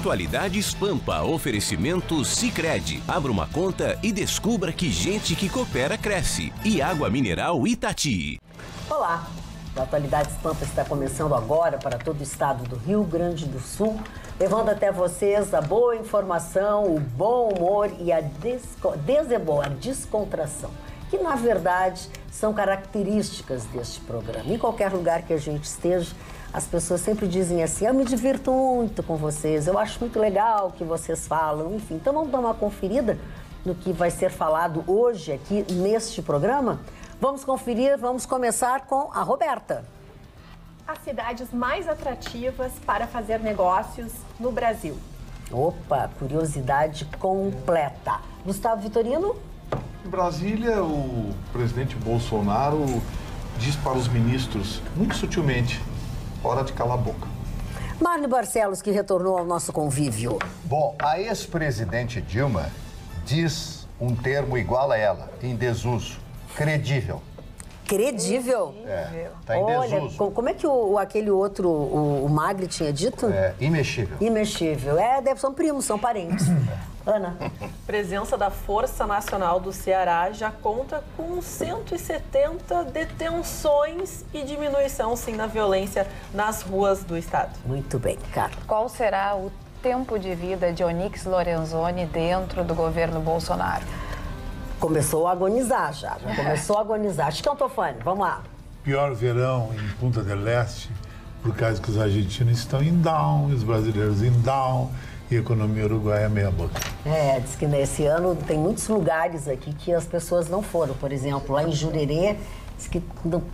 Atualidades Pampa, oferecimento Sicredi. Abra uma conta e descubra que gente que coopera cresce. E Água Mineral Itati. Olá, o Atualidades Pampa está começando agora para todo o estado do Rio Grande do Sul, levando até vocês a boa informação, o bom humor e a descontração, que na verdade são características deste programa. Em qualquer lugar que a gente esteja, as pessoas sempre dizem assim: eu me divirto muito com vocês, eu acho muito legal o que vocês falam, enfim. Então vamos dar uma conferida no que vai ser falado hoje aqui neste programa? Vamos conferir, vamos começar com a Roberta. As cidades mais atrativas para fazer negócios no Brasil. Opa, curiosidade completa. Gustavo Vitorino? Em Brasília, o presidente Bolsonaro diz para os ministros, muito sutilmente, hora de calar a boca. Marne Barcelos, que retornou ao nosso convívio. Bom, a ex-presidente Dilma diz um termo igual a ela, em desuso, credível. Credível? É, tá em Olha, desuso. como é que aquele outro, o Magri, tinha dito? É, imexível. Imexível. São primos, são parentes. Ana? Presença da Força Nacional do Ceará já conta com 170 detenções e diminuição, sim, na violência nas ruas do estado. Muito bem, Carla. Qual será o tempo de vida de Onyx Lorenzoni dentro do governo Bolsonaro? Começou a agonizar já começou a agonizar. Chicão-Tofani, vamos lá. Pior verão em Punta del Este, por causa que os argentinos estão em down, os brasileiros em down, e a economia uruguaia meia boca. Diz que nesse ano tem muitos lugares aqui que as pessoas não foram. Por exemplo, lá em Jurerê, diz que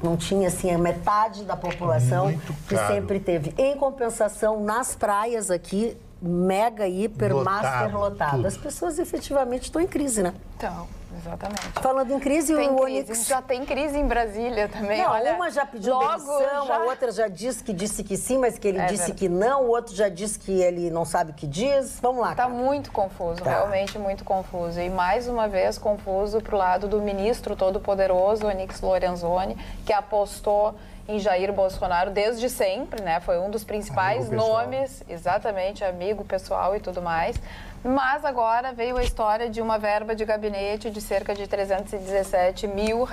não tinha assim a metade da população que sempre teve. Em compensação, nas praias aqui, mega, hiper, master lotado. As pessoas efetivamente estão em crise, né? Então, exatamente. Falando em crise, tem o crise. Onyx... Já tem crise em Brasília também. Não, olha, uma já pediu demissão, a outra já disse que sim, mas que ele disse que não, o outro já disse que ele não sabe o que diz. Vamos lá, Tá cara. muito confuso, realmente muito confuso. E mais uma vez confuso pro lado do ministro todo-poderoso, Onyx Lorenzoni, que apostou em Jair Bolsonaro desde sempre, né? Foi um dos principais nomes, exatamente, amigo pessoal e tudo mais. Mas agora veio a história de uma verba de gabinete de cerca de R$317 mil.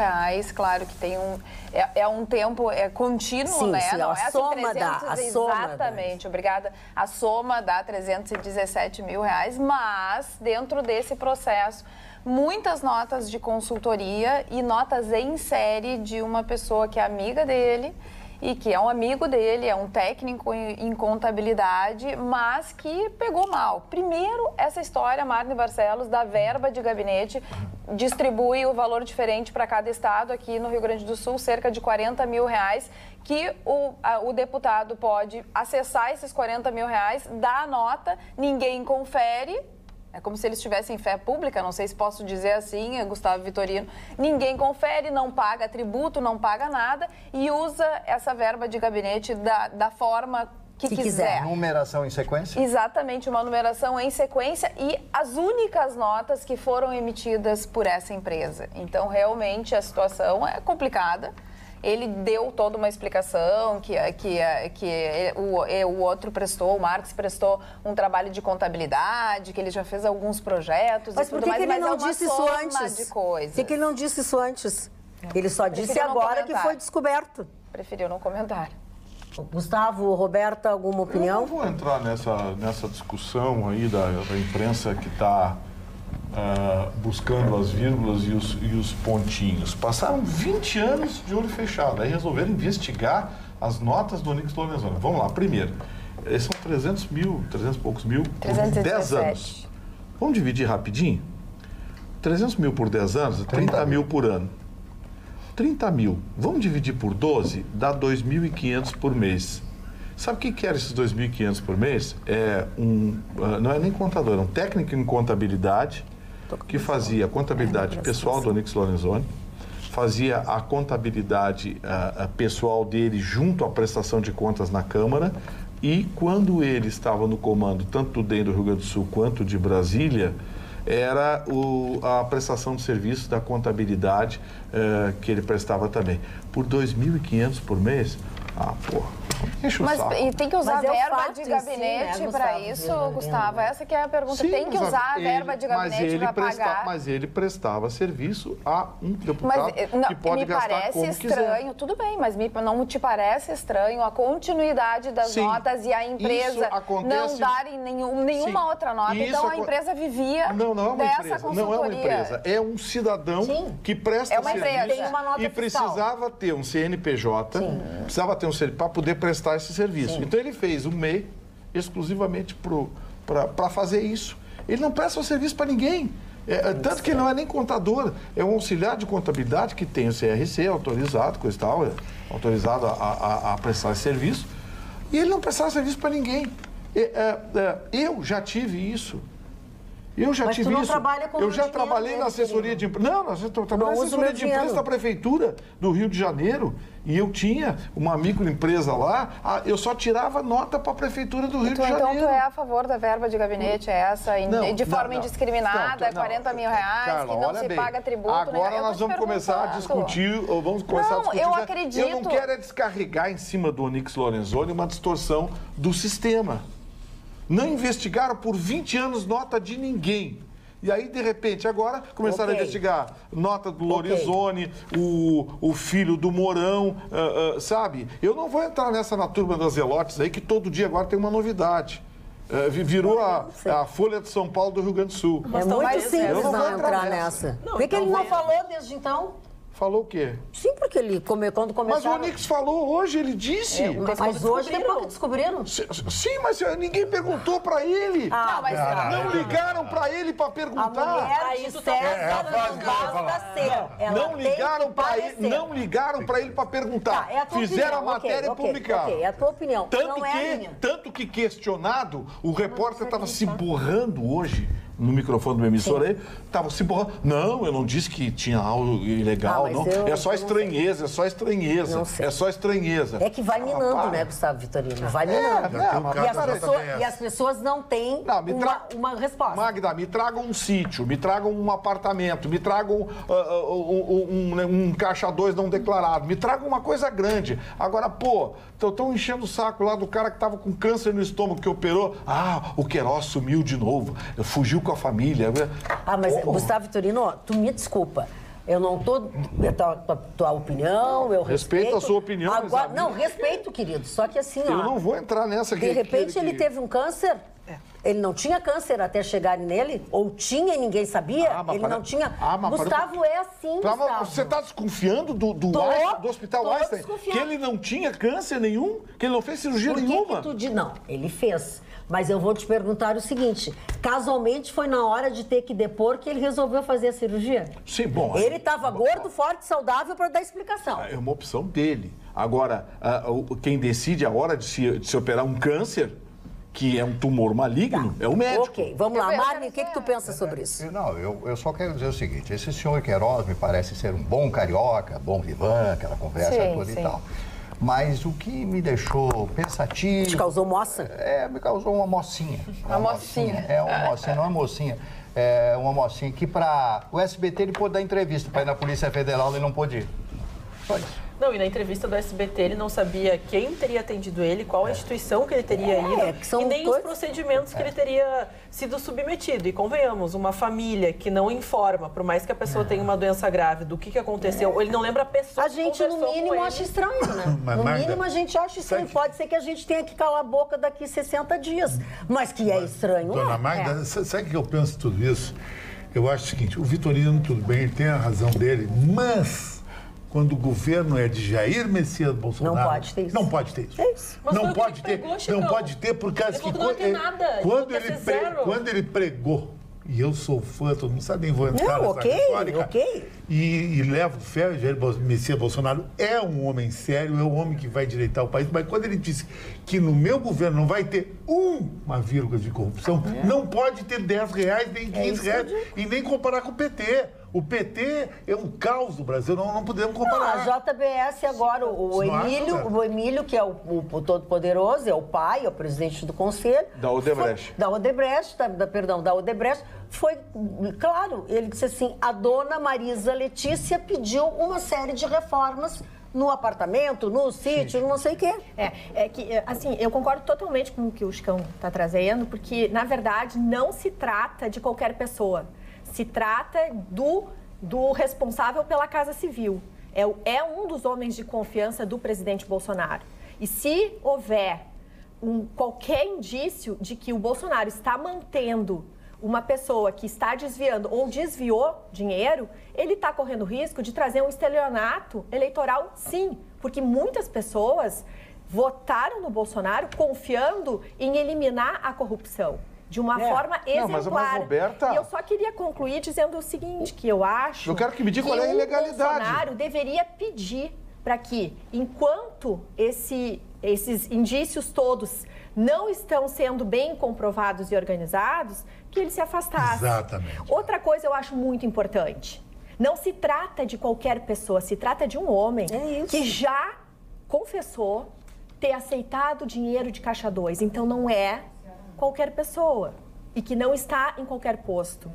Claro que tem um tempo contínuo, sim, né? Sim, não a soma dá. Exatamente, obrigada. A soma dá R$317 mil, mas dentro desse processo, muitas notas de consultoria e notas em série de uma pessoa que é amiga dele e que é um amigo dele, é um técnico em contabilidade, mas que pegou mal. Primeiro, essa história, Marne Barcelos, da verba de gabinete, distribui o valor diferente para cada estado. Aqui no Rio Grande do Sul, cerca de R$40 mil, que o deputado pode acessar esses R$40 mil, dar a nota, ninguém confere. É como se eles tivessem fé pública, não sei se posso dizer assim, Gustavo Vitorino. Ninguém confere, não paga tributo, não paga nada e usa essa verba de gabinete da forma que quiser. Numeração em sequência? Exatamente, uma numeração em sequência e as únicas notas que foram emitidas por essa empresa. Então, realmente, a situação é complicada. Ele deu toda uma explicação que o outro prestou, o Marx prestou um trabalho de contabilidade, que ele já fez alguns projetos mas e tudo mais. Mas por que ele não disse isso antes? Por que ele não disse isso antes? Ele só disse agora que foi descoberto. Preferiu não comentar. Gustavo, Roberta, alguma opinião? Eu não vou entrar nessa discussão aí da imprensa que está buscando as vírgulas e os pontinhos. Passaram 20 anos de olho fechado, aí resolveram investigar as notas do Onyx Lorenzoni. Vamos lá, primeiro, são 300 e poucos mil por 10 anos. Vamos dividir rapidinho? 300 mil por 10 anos, 30 mil por ano. 30 mil, vamos dividir por 12, dá 2.500 por mês. Sabe o que era esses 2.500 por mês? Não é nem contador, é um técnico em contabilidade que fazia a contabilidade pessoal do Onyx Lorenzoni, fazia a contabilidade pessoal dele junto à prestação de contas na Câmara e quando ele estava no comando tanto do DEM do Rio Grande do Sul quanto de Brasília, era a prestação de serviços da contabilidade que ele prestava também. Por 2.500 por mês? Ah, porra. Enche o Mas saco. e tem que usar Mas é o verba fato de em si, gabinete né, para Gustavo? isso, Gustavo? Essa que é a pergunta. Sim, Tem que mas usar a verba de gabinete para pagar. Mas ele prestava serviço a um deputado que pode me gastar parece como estranho, quiser. tudo bem, mas não te parece estranho a continuidade das Sim, notas e a empresa isso acontece- não darem nenhuma Sim, outra nota? isso Então a empresa vivia Não é uma dessa empresa. consultoria. Não é uma empresa. É um cidadão Sim. que presta É uma serviço empresa. Tem uma nota e fiscal. precisava ter um CNPJ, precisava ter um CNPJ para poder prestar esse serviço. Então ele fez um MEI exclusivamente para fazer isso. Ele não presta o serviço para ninguém. Tanto que ele não é nem contador, é um auxiliar de contabilidade que tem o CRC autorizado, coisa e tal, autorizado a prestar esse serviço. E ele não prestava serviço para ninguém. Eu já tive isso. Eu já Mas tive tu não isso. trabalha com eu o já dinheiro trabalhei dele, na assessoria de imprensa. Não, eu trabalhei na usa o assessoria meu de imprensa dinheiro. da prefeitura do Rio de Janeiro. E eu tinha uma microempresa lá, eu só tirava nota para a prefeitura do Rio de Janeiro. Então tu é a favor da verba de gabinete, de forma indiscriminada, 40 mil reais, Carla, que não olha se bem, paga tributo. Agora Eu tô nós te vamos começar a perguntando. discutir, ou vamos começar a discutir. eu Eu acredito. não quero é descarregar em cima do Onyx Lorenzoni uma distorção do sistema. Não investigaram por 20 anos nota de ninguém. E aí, de repente, agora começaram a investigar nota do Lorenzoni, o filho do Mourão, sabe? Eu não vou entrar na turma das Zelotes aí, que todo dia agora tem uma novidade. Virou a Folha de São Paulo do Rio Grande do Sul. É muito eu simples não vou não entrar entrar nessa. nessa. Por que ele não falou desde então? Falou o quê? Sim, porque ele quando Mas o começaram... Onyx falou hoje, ele disse. Mas hoje, depois que descobriram... Sim, mas ninguém perguntou pra ele. Não, mas Não ligaram pra ele pra A perguntar. mulher Aí de tu tá César a frase não que eu ia basta falar. ser. Ela Não tem ligaram que pra ele, parecer. não ligaram para ele para perguntar. Tá, é a tua Fizeram opinião. a matéria Ok, e publicaram. ok, é a tua opinião. Tanto Não é a minha. tanto que questionado, o repórter estava se borrando hoje no microfone do emissor aí, estava se borrando. Não, eu não disse que tinha algo ilegal, Ah, mas não. eu É só não sei. estranheza, é só estranheza. Não sei. É só estranheza. É que vai minando, para. né, Gustavo Vitorino? Vai minando. não, mas E as pessoas não têm Não, me uma resposta. Magda, me tragam um sítio, me tragam um apartamento, me tragam um caixa 2 não declarado, me tragam uma coisa grande. Agora, pô, estão enchendo o saco lá do cara que estava com câncer no estômago, que operou. Ah, o Queiroz sumiu de novo, fugiu com a família. Ah, mas Pô. Gustavo Vitorino, tu me desculpa. Eu não tô... Tua opinião, eu Respeito a sua opinião, mas Agora, a não, minha- respeito, querido. Só que assim, Eu ó... não vou entrar nessa De repente ele teve um câncer. Ele não tinha câncer até chegarem nele? Ou tinha e ninguém sabia? Ah, mas Ele para- não tinha... Ah, mas Gustavo é assim, Tá, mas Gustavo. você está desconfiando do Hospital tô Einstein? desconfiando. Que ele não tinha câncer nenhum? Que ele não fez cirurgia Por que nenhuma? que tu diz? Não, ele fez. Mas eu vou te perguntar o seguinte: casualmente foi na hora de ter que depor que ele resolveu fazer a cirurgia? Sim, bom. Ele estava gordo, forte, saudável para dar explicação. É uma opção dele. Agora, quem decide a hora de se operar um câncer, que é um tumor maligno, é o médico. Ok, vamos lá. Eu Marne, o quero que tu pensa sobre isso? Não, eu só quero dizer o seguinte, esse senhor Queiroz me parece ser um bom carioca, bom vivan, aquela conversa Sim, toda sim. e tal. Mas o que me deixou pensativo... Te causou moça? Me causou uma mocinha. Uma mocinha. É uma mocinha, não é uma mocinha. É uma mocinha que para o SBT ele pôde dar entrevista, para ir na Polícia Federal ele não pôde ir. Só isso. Não, e na entrevista do SBT ele não sabia quem teria atendido ele, qual a instituição que ele teria ido que são e nem os dois- procedimentos que ele teria sido submetido. E convenhamos, uma família que não informa, por mais que a pessoa tenha uma doença grave, do que aconteceu, ele não lembra a pessoa A que gente, no conversou com mínimo, ele. acha estranho, né? Mas, No Magda, mínimo, a gente acha estranho. sabe que- Pode ser que a gente tenha que calar a boca daqui 60 dias. Mas que é estranho, Dona é. Magda, sabe o que eu penso de tudo isso? Eu acho o seguinte, o Vitorino, tudo bem, ele tem a razão dele, mas quando o governo é de Jair Messias Bolsonaro... Não pode ter isso. Não pode ter isso. É isso. Mas foi Não o que pode ele ter, pregou, não Chicão. pode ter, porque Ele acho falou que que não ia ter nada, ele falou que ia ser zero. quando ele pregou, e eu sou fã, todo mundo sabe, nem vou entrar Não, nessa ok, retórica, ok. E levo fé, Jair Messias Bolsonaro é um homem sério, é um homem que vai direitar o país, mas quando ele disse que no meu governo não vai ter uma vírgula de corrupção, não pode ter R$10, nem R$15, e nem comparar com o PT. O PT é um caos do Brasil, não podemos Não, comparar. a JBS agora, o Você não acha, Emílio, Zé? o Emílio, que é o todo-poderoso, é o pai, é o presidente do conselho. Da Odebrecht. Da Odebrecht, foi, claro, ele disse assim, a dona Marisa Letícia pediu uma série de reformas no apartamento, no sítio, não sei o quê. Assim, eu concordo totalmente com o que o Chicão está trazendo, porque, na verdade, não se trata de qualquer pessoa. Se trata do responsável pela Casa Civil. É um dos homens de confiança do presidente Bolsonaro. E se houver qualquer indício de que o Bolsonaro está mantendo uma pessoa que está desviando ou desviou dinheiro, ele está correndo risco de trazer um estelionato eleitoral, sim. Porque muitas pessoas votaram no Bolsonaro confiando em eliminar a corrupção. De uma forma exemplar. Roberta... E eu só queria concluir dizendo o seguinte, que eu acho... Eu quero que me diga qual é a ilegalidade. O Bolsonaro deveria pedir para que, enquanto esses indícios todos não estão sendo bem comprovados e organizados, que ele se afastasse. Exatamente. Outra coisa eu acho muito importante. Não se trata de qualquer pessoa, se trata de um homem que já confessou ter aceitado dinheiro de Caixa 2. Então não é qualquer pessoa e que não está em qualquer posto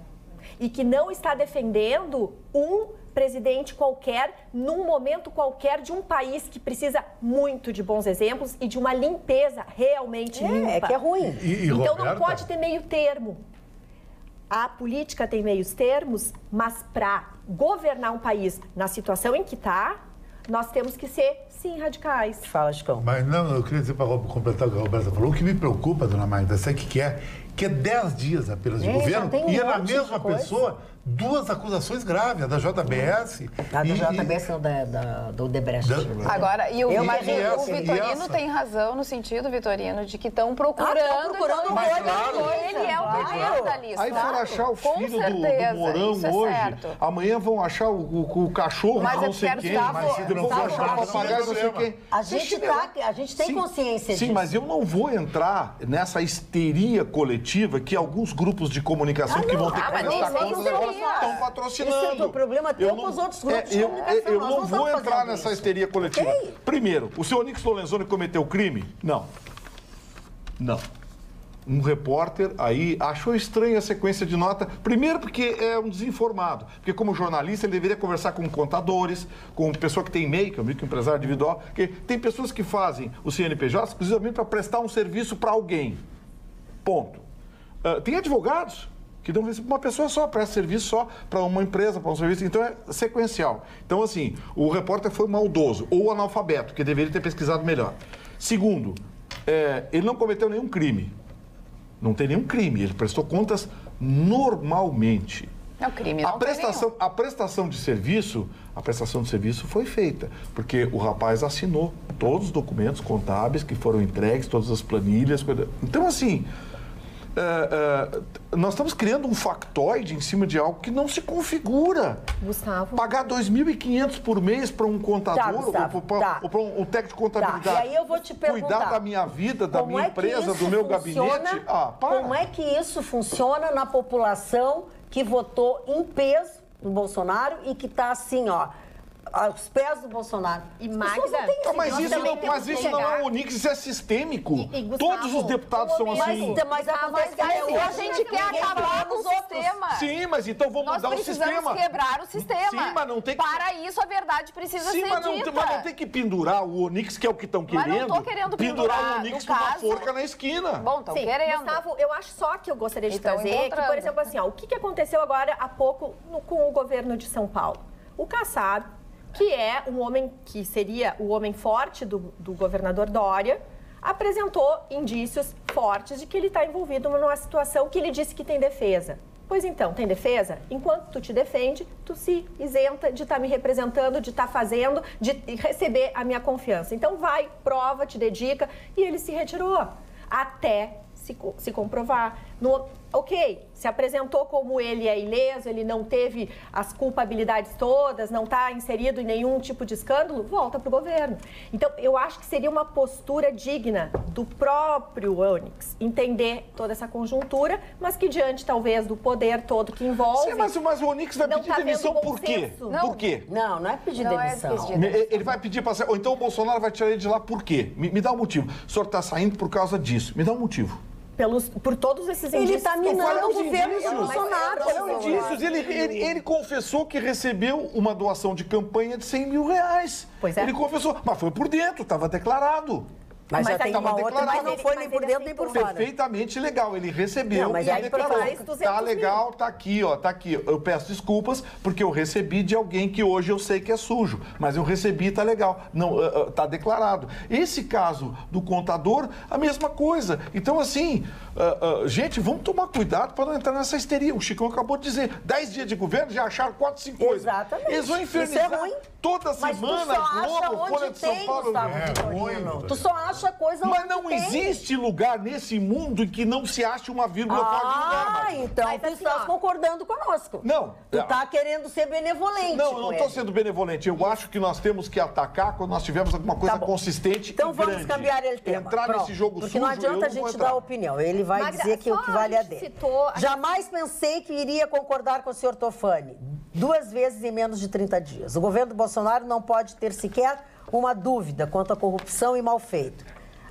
e que não está defendendo um presidente qualquer num momento qualquer de um país que precisa muito de bons exemplos e de uma limpeza realmente limpa. É que é ruim. Então Roberta? não pode ter meio termo. A política tem meios termos, mas para governar um país na situação em que está, nós temos que ser, sim, radicais. Fala, Chicão. Mas não, eu queria dizer para completar o que a Roberta falou. O que me preocupa, dona Magda, sabe o que é? Que é 10 dias apenas de governo e é na mesma pessoa 2 acusações graves, a da JBS. A da JBS ou do Odebrecht. Agora, e o essa, Vitorino tem razão no sentido, Vitorino, de que estão procurando. Mas claro. Ele é o primeiro da lista. Aí foram achar o filho do Mourão isso é hoje. certo. Amanhã vão achar o cachorro Mas não eu sei quero quem. dar- Mas vão achar o papagaio não sei quem. A gente tem consciência disso. Sim, mas eu não vou entrar nessa histeria coletiva que alguns grupos de comunicação que vão ter que mas prestar nem contas sei agora se estão patrocinando. Isso é o problema teu com os outros grupos de comunicação. Eu Nós não não vou estamos entrar fazendo nessa isso. histeria coletiva. Ok. Primeiro, o seu Onyx Lorenzoni cometeu crime? Não. Não. Um repórter aí achou estranha a sequência de nota. Primeiro porque é um desinformado. Porque como jornalista ele deveria conversar com contadores, com pessoa que tem MEI, que é o microempresário individual. Porque tem pessoas que fazem o CNPJ exclusivamente para prestar um serviço para alguém. Ponto. Tem advogados que dão uma pessoa só, presta serviço só para uma empresa, para um serviço. Então é sequencial. Então assim, o repórter foi maldoso ou analfabeto, que deveria ter pesquisado melhor. Segundo, ele não cometeu nenhum crime. Não tem nenhum crime, ele prestou contas normalmente. É o crime, não tem nenhum. A prestação de serviço foi feita, porque o rapaz assinou todos os documentos contábeis que foram entregues, todas as planilhas. Então, assim, nós estamos criando um factoide em cima de algo que não se configura. Gustavo. Pagar 2.500 por mês para um contador Gustavo, ou para um técnico de contabilidade. E aí eu vou te perguntar. Cuidar da minha vida, da como minha é que empresa, isso do meu funciona- gabinete. Para. Como é que isso funciona na população que votou em peso no Bolsonaro e que está assim, ó, aos pés do Bolsonaro? E As Magda, pessoas não têm esse Mas negócio isso, também. não, temos mas que isso não é chegar. o Onix, isso é sistêmico. E, Gustavo, Todos os deputados são assim. Mas acontece que A gente quer acabar com o sistema. Sim, mas então vamos Nós mudar o precisamos sistema. quebrar o sistema. Sim, mas não tem que... Para isso, a verdade precisa Sim, ser mas não, dita. mas não tem que pendurar o Onix, que é o que estão Mas não querendo. tô querendo pendurar pendurar, o Onix no numa caso- forca na esquina. Bom, estão Sim, querendo. Gustavo, eu acho só que eu gostaria de Estão trazer que, encontrando. por exemplo, assim, ó, o que aconteceu agora há pouco com o governo de São Paulo? O Kassab, que é um homem que seria o homem forte do governador Dória, apresentou indícios fortes de que ele está envolvido numa situação que ele disse que tem defesa. Pois então, tem defesa? Enquanto tu te defende, tu se isenta de estar me representando, de estar fazendo, de receber a minha confiança. Então vai, prova, te dedica, e ele se retirou até se comprovar. Ok, se apresentou como ele é ileso, ele não teve as culpabilidades todas, não está inserido em nenhum tipo de escândalo, volta para o governo. Então, eu acho que seria uma postura digna do próprio Onyx entender toda essa conjuntura, mas que diante, talvez, do poder todo que envolve... Sim, mas o Onix vai não pedir tá vendo demissão bom por quê? senso. Não. Por quê? Não é pedir Não é demissão. pedir. Ele vai pedir para sair. Ou então o Bolsonaro vai tirar ele de lá por quê? Me dá um motivo. O senhor está saindo por causa disso. Me dá um motivo. por todos esses Ele indícios. está minando o governo do indícios? Bolsonaro. São indícios. Ele confessou que recebeu uma doação de campanha de 100 mil reais. Pois é. Ele confessou, mas foi por dentro, estava declarado. Mas já Mas tem aí uma tava outra, mas declarado. não foi Mas nem por ele dentro nem por aceitou. fora. Perfeitamente legal. Ele recebeu Não, mas e aí declarou. faz 200 Tá mil. legal, tá aqui, ó, tá aqui. Eu peço desculpas porque eu recebi de alguém que hoje eu sei que é sujo, mas eu recebi, tá legal. Não, tá declarado. Esse caso do contador, a mesma coisa. Então, assim, gente, vamos tomar cuidado para não entrar nessa histeria. O Chicão acabou de dizer, 10 dias de governo já acharam 4, 5 coisas. Exatamente. Eles vão infernizar Isso é ruim. toda Mas semana, tu só acha Globo, Folha onde de São tem, Paulo. Gustavo É, Vitorino. ruim, Tu só acha coisa Mas onde não tem. existe lugar nesse mundo em que não se ache uma vírgula fora de lugar. Marcos. Então Mas tu assim, estás ó. concordando conosco. Não. Tu tá querendo ser benevolente. Não, eu com não estou ele. sendo benevolente. Eu acho que nós temos que atacar quando nós tivermos alguma coisa Tá bom. consistente Então e vamos grande. cambiar ele tema. Entrar Pronto. nesse jogo Porque sujo, não eu adianta a não vou gente entrar. dar opinião. Ele vai Magda, dizer que o só que a vale é gente dele. citou a Jamais pensei que iria concordar com o senhor Tofani. 2 vezes em menos de 30 dias. O governo do Bolsonaro não pode ter sequer uma dúvida quanto à corrupção e mal feito.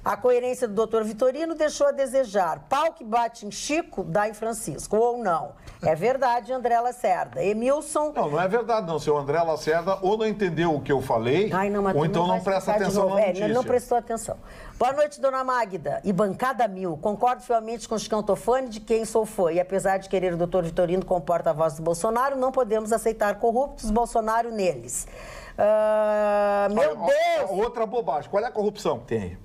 A coerência do doutor Vitorino deixou a desejar. Pau que bate em Chico, dá em Francisco. Ou não. É verdade, André Lacerda. Emilson... Não, não é verdade não. Seu André Lacerda ou não entendeu o que eu falei, Ai, não, mas ou tu então vai não presta explicar de atenção novo. na É, notícia. ele não prestou atenção. Boa noite, dona Magda. E bancada mil. Concordo fielmente com o Chicão Tofani, de quem sou fã. E apesar de querer o doutor Vitorino como porta-voz do Bolsonaro, não podemos aceitar corruptos, Bolsonaro neles. Meu Deus! Outra bobagem. Qual é a corrupção que tem?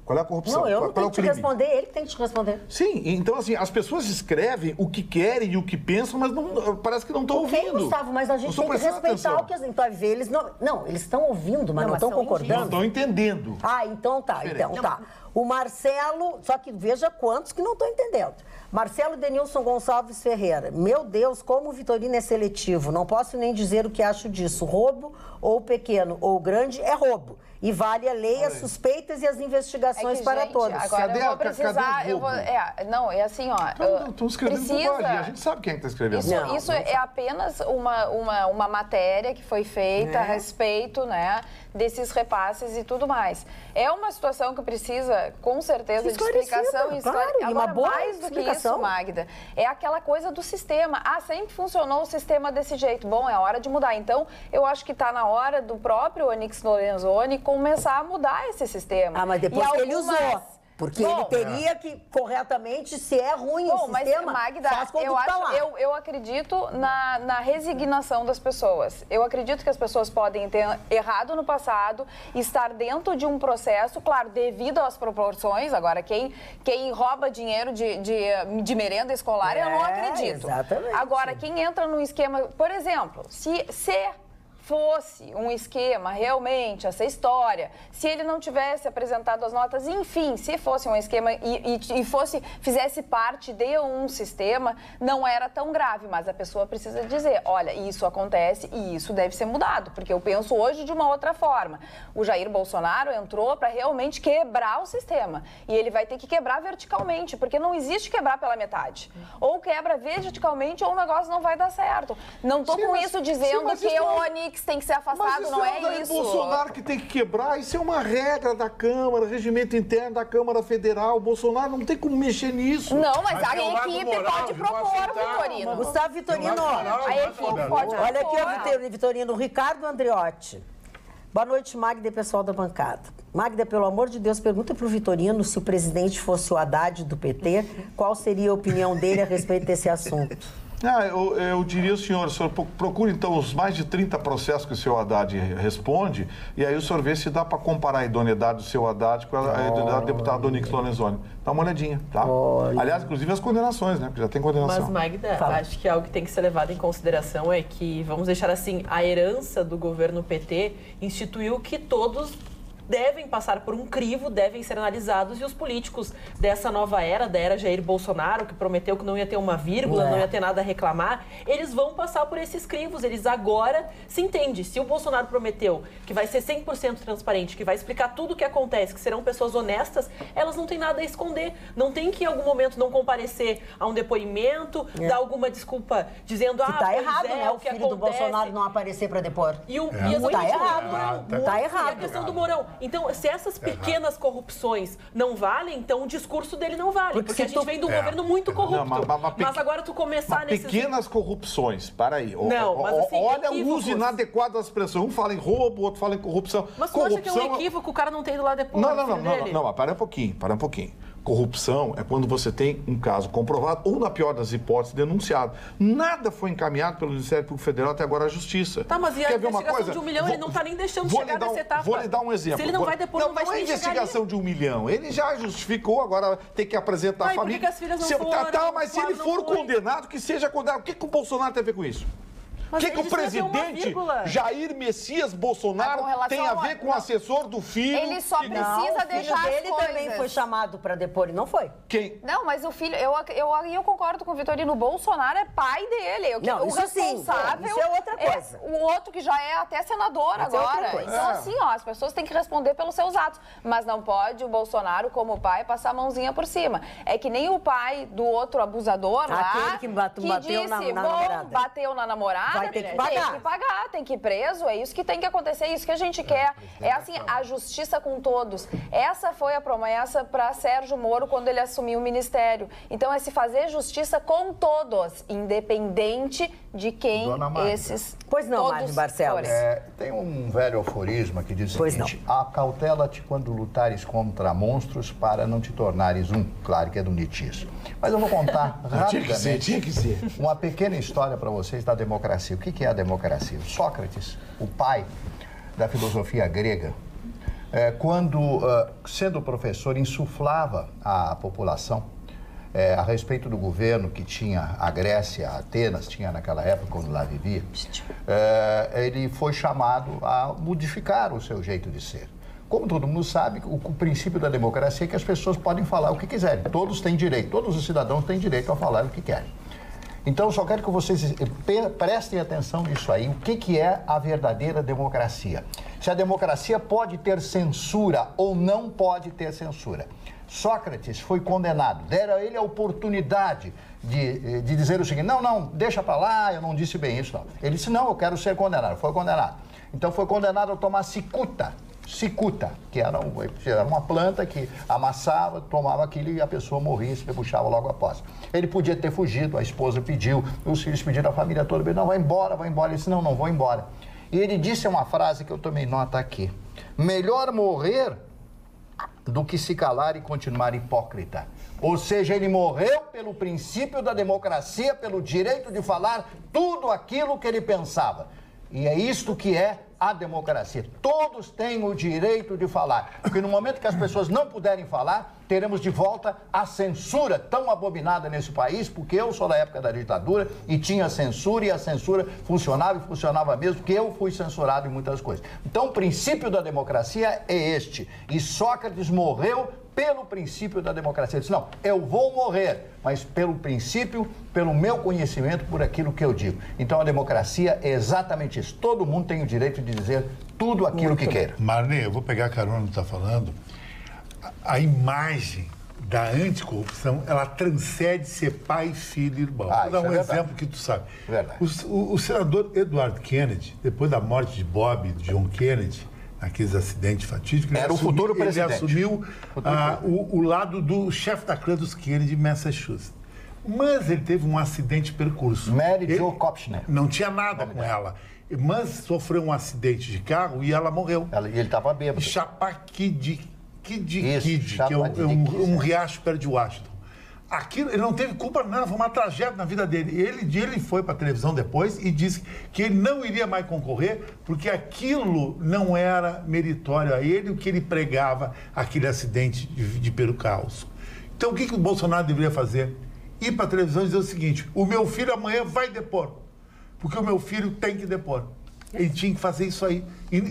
Qual é a corrupção? Não, eu não Qual é tenho o que te crime? responder, ele que tem que te responder. Sim, então assim, as pessoas escrevem o que querem e o que pensam, mas não, parece que não estão Ok, ouvindo. Gustavo, mas a Não gente estão tem que prestando respeitar atenção. o que as... Então, eles não, eles estão ouvindo, mas Não, não mas estão são concordando. Não estão entendendo. Ah, então tá, Diferente. então tá. O Marcelo, só que veja quantos que não estão entendendo. Marcelo Denilson Gonçalves Ferreira. Meu Deus, como o Vitorino é seletivo. Não posso nem dizer o que acho disso. Roubo, ou pequeno, ou grande, é roubo. E vale a lei, as suspeitas e as investigações para gente, todos. Agora Cadê eu vou a- cadê precisar. o Eu vou, roubo? não, é assim, ó. Estão escrevendo bobagem. A gente sabe quem é que está escrevendo. Isso é apenas uma matéria que foi feita a respeito, né, desses repasses e tudo mais. É uma situação que precisa, com certeza, de Esclarecida, explicação. claro, e uma Agora, boa mais do que explicação. isso, Magda, é aquela coisa do sistema. Ah, sempre funcionou o sistema desse jeito. Bom, é hora de mudar. Então, eu acho que está na hora do próprio Onyx Lorenzoni começar a mudar esse sistema. Ah, mas depois E que ele algumas- usou. Porque Bom, ele teria que, corretamente, se é ruim Bom, o mas sistema, Magda, faz quando eu, tá acho, lá. eu acredito na resignação das pessoas. Eu acredito que as pessoas podem ter errado no passado, estar dentro de um processo, claro, devido às proporções. Agora, quem rouba dinheiro de merenda escolar, eu não acredito. Exatamente. Agora, quem entra num esquema, por exemplo, se fosse um esquema realmente, essa história, se ele não tivesse apresentado as notas, enfim, se fosse um esquema e fizesse parte de um sistema, não era tão grave, mas a pessoa precisa dizer, olha, isso acontece e isso deve ser mudado, porque eu penso hoje de uma outra forma. O Jair Bolsonaro entrou para realmente quebrar o sistema e ele vai ter que quebrar verticalmente, porque não existe quebrar pela metade. Ou quebra verticalmente ou o negócio não vai dar certo. Não estou com isso dizendo mas que isso o não- Onyx tem que ser afastado, Mas não o é Jair isso. Bolsonaro que tem que quebrar, isso é uma regra da Câmara, regimento interno da Câmara Federal. O Bolsonaro não tem como mexer nisso. Não, mas Mas a tem o lado equipe moral pode de não propor, aceitar. Vitorino. Gustavo Vitorino, Tem um lado moral, A equipe pode olha aqui, propor. o Vitorino, Ricardo Andreotti. Boa noite, Magda e pessoal da bancada. Magda, pelo amor de Deus, pergunta para o Vitorino se o presidente fosse o Haddad do PT, qual seria a opinião dele a respeito desse assunto? Eu diria ao senhor procure então os mais de 30 processos que o seu Haddad responde, e aí o senhor vê se dá para comparar a idoneidade do seu Haddad com a deputada Onyx Lorenzoni. Dá uma olhadinha, tá? Aliás, inclusive as condenações, né? Porque já tem condenação. Mas, Magda, Fala. acho que algo que tem que ser levado em consideração é que, vamos deixar assim, a herança do governo PT instituiu que todos devem passar por um crivo, devem ser analisados, e os políticos dessa nova era, da era Jair Bolsonaro, que prometeu que não ia ter uma vírgula, não ia ter nada a reclamar, eles vão passar por esses crivos. Eles agora se entende. Se o Bolsonaro prometeu que vai ser 100% transparente, que vai explicar tudo o que acontece, que serão pessoas honestas, elas não têm nada a esconder. Não tem que em algum momento não comparecer a um depoimento, dar alguma desculpa dizendo Que tá pois errado, é, né? O que filho do acontece. Bolsonaro não aparecer para depor. E a Tá errado. Mourão, Tá e a errado. questão do Mourão. Então, se essas pequenas corrupções não valem, então o discurso dele não vale. Porque a gente vem de um governo muito corrupto. Mas agora tu começar nesses... Pequenas corrupções, para aí. Não, mas assim, olha o equívocos. uso inadequado das expressões. Um fala em roubo, outro fala em corrupção. Mas tu acha que é um equívoco o cara não ter ido lá depois? Não, mas para um pouquinho. Corrupção é quando você tem um caso comprovado ou, na pior das hipóteses, denunciado. Nada foi encaminhado pelo Ministério Público Federal até agora à Justiça. Tá, mas e a investigação de 1 milhão, ele não está nem deixando chegar nessa etapa. Vou lhe dar um exemplo. Se ele não vai depois, não vai chegar. Não é investigação de 1 milhão. Ele já justificou, agora tem que apresentar a família. Por que as filhas não foram? Mas se ele for condenado, que seja condenado. O que o Bolsonaro tem a ver com isso? O que o presidente Jair Messias Bolsonaro tem a ver com o assessor do filho? Ele só precisa deixar as coisas. Ele também foi chamado para depor e não foi. Quem? Não, mas o filho, eu concordo com o Vitorino, o Bolsonaro é pai dele. Não, o isso responsável sim, isso é outra coisa. O outro que já é até senador agora. Então, assim, as pessoas têm que responder pelos seus atos. Mas não pode o Bolsonaro, como pai, passar a mãozinha por cima. É que nem o pai do outro abusador lá, aquele que bateu disse, na namorada. Bateu na namorada. Vai ter que pagar. Tem que pagar, tem que ir preso, é isso que tem que acontecer, é isso que a gente quer. É assim, a justiça com todos. Essa foi a promessa para Sérgio Moro quando ele assumiu o ministério. Então é se fazer justiça com todos, independente de quem esses Pois não, Marne Barcelos. Tem um velho aforismo que diz o seguinte: acautela-te quando lutares contra monstros para não te tornares um. Claro que é do Nietzsche isso. Mas eu vou contar rapidamente tinha que ser. uma pequena história para vocês da democracia. O que é a democracia? Sócrates, o pai da filosofia grega, quando, sendo professor, insuflava à população a respeito do governo que tinha a Grécia, Atenas, tinha naquela época, quando lá vivia, ele foi chamado a modificar o seu jeito de ser. Como todo mundo sabe, o princípio da democracia é que as pessoas podem falar o que quiserem. Todos têm direito, todos os cidadãos têm direito a falar o que querem. Então, só quero que vocês prestem atenção nisso aí. O que é a verdadeira democracia? Se a democracia pode ter censura ou não pode ter censura. Sócrates foi condenado. Deram a ele a oportunidade de dizer o seguinte: não, deixa pra lá, eu não disse bem isso, não. Ele disse: não, eu quero ser condenado. Foi condenado. Então, foi condenado a tomar cicuta, que era uma planta que amassava, tomava aquilo e a pessoa morria, se debuxava logo após. Ele podia ter fugido, a esposa pediu, os filhos pediram, a família toda, não, vai embora. Ele disse: não vou embora. E ele disse uma frase que eu tomei nota aqui: melhor morrer do que se calar e continuar hipócrita. Ou seja, ele morreu pelo princípio da democracia, pelo direito de falar tudo aquilo que ele pensava. E é isto que é a democracia. Todos têm o direito de falar. Porque no momento que as pessoas não puderem falar, teremos de volta a censura tão abominada nesse país, porque eu sou da época da ditadura e tinha censura, e a censura funcionava e funcionava mesmo, porque eu fui censurado em muitas coisas. Então, o princípio da democracia é este. E Sócrates morreu pelo princípio da democracia. Ele disse: não, eu vou morrer, mas pelo princípio, pelo meu conhecimento, por aquilo que eu digo. Então, a democracia é exatamente isso. Todo mundo tem o direito de dizer tudo aquilo que queira. Marnê, eu vou pegar a carona que está falando. A imagem da anticorrupção, ela transcende ser pai, filho e irmão. Vou dar um exemplo que tu sabe. Verdade. O senador Edward Kennedy, depois da morte de Bob e de John Kennedy, naqueles acidentes fatídicos, era o futuro presidente. Ele assumiu o lado do chefe da clã dos Kennedy de Massachusetts. Mas ele teve um acidente de percurso. Mary Jo Kopchner. Não tinha nada com ela. Mas sofreu um acidente de carro e ela morreu. E ele estava bêbado. Chapaqui que é um riacho perto de Washington. Aquilo, ele não teve culpa nada, foi uma tragédia na vida dele. Ele foi para a televisão depois e disse que ele não iria mais concorrer porque aquilo não era meritório a ele, o que ele pregava, aquele acidente de percalço. Então, o que o Bolsonaro deveria fazer? Ir para a televisão e dizer o seguinte: o meu filho amanhã vai depor, porque o meu filho tem que depor. Ele tinha que fazer isso aí.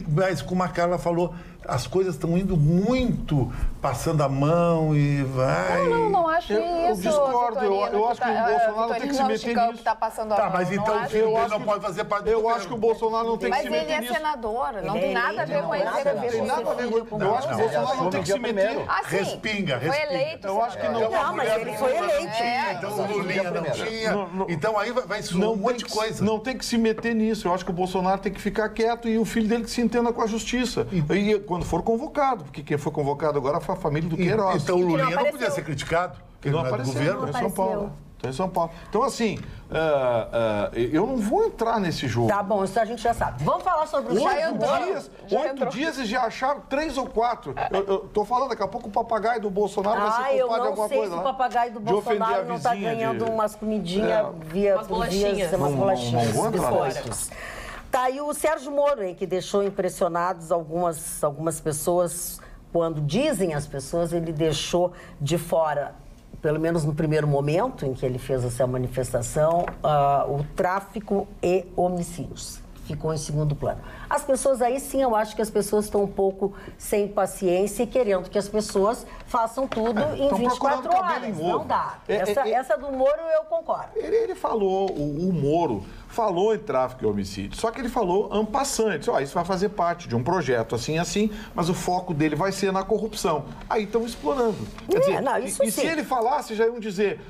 Mas, como a Carla falou, as coisas estão indo muito passando a mão e vai... Não acho isso, eu discordo, eu acho que o Bolsonaro não tem que se meter nisso. Tá passando a mão. Mas então o filho dele não pode fazer parte do governo. Eu acho que o Bolsonaro não tem que se meter nisso. Mas ele é senador, não tem nada a ver com ele. Eu acho que o Bolsonaro não tem que se meter. Respinga. Foi eleito. Eu acho que não. Não, mas ele foi eleito. Então o Lulinha não tinha. Então aí vai surgir um monte de coisa. Não tem que se meter nisso. Eu acho que o Bolsonaro tem que ficar quieto e o filho dele que se entenda com a justiça. E quando for convocado, porque quem foi convocado agora foi a família do Queiroz. Então o Lulinha não podia apareceu. ser criticado, porque Não ele não é do apareceu, governo. tá em São Paulo. Tá em São Paulo. Então, assim, eu não vou entrar nesse jogo. Tá bom, isso a gente já sabe. Vamos falar sobre o Oito dias e já acharam 3 ou 4. Eu tô falando, daqui a pouco o papagaio do Bolsonaro vai ser eu culpado de não alguma sei coisa se o lá. papagaio do De ofender a Bolsonaro não tá vizinha, ganhando de- umas comidinhas Umas bolachinhas. umas Não bolachinhas, vou entrar biscoitos. Tá, e o Sérgio Moro, hein, que deixou impressionados algumas pessoas, quando dizem as pessoas, ele deixou de fora, pelo menos no primeiro momento em que ele fez essa manifestação, o tráfico e homicídios. Ficou em segundo plano. As pessoas aí, sim, eu acho que as pessoas estão um pouco sem paciência e querendo que as pessoas façam tudo em Estão 24 procurando cabelo horas. em ovo. Não dá. É, Essa do Moro eu concordo. Ele falou, o Moro falou em tráfico e homicídio, só que ele falou en passant, ele disse, isso vai fazer parte de um projeto assim, mas o foco dele vai ser na corrupção. Aí estão explorando. Quer dizer, não, isso e sim. se ele falasse, já iam dizer,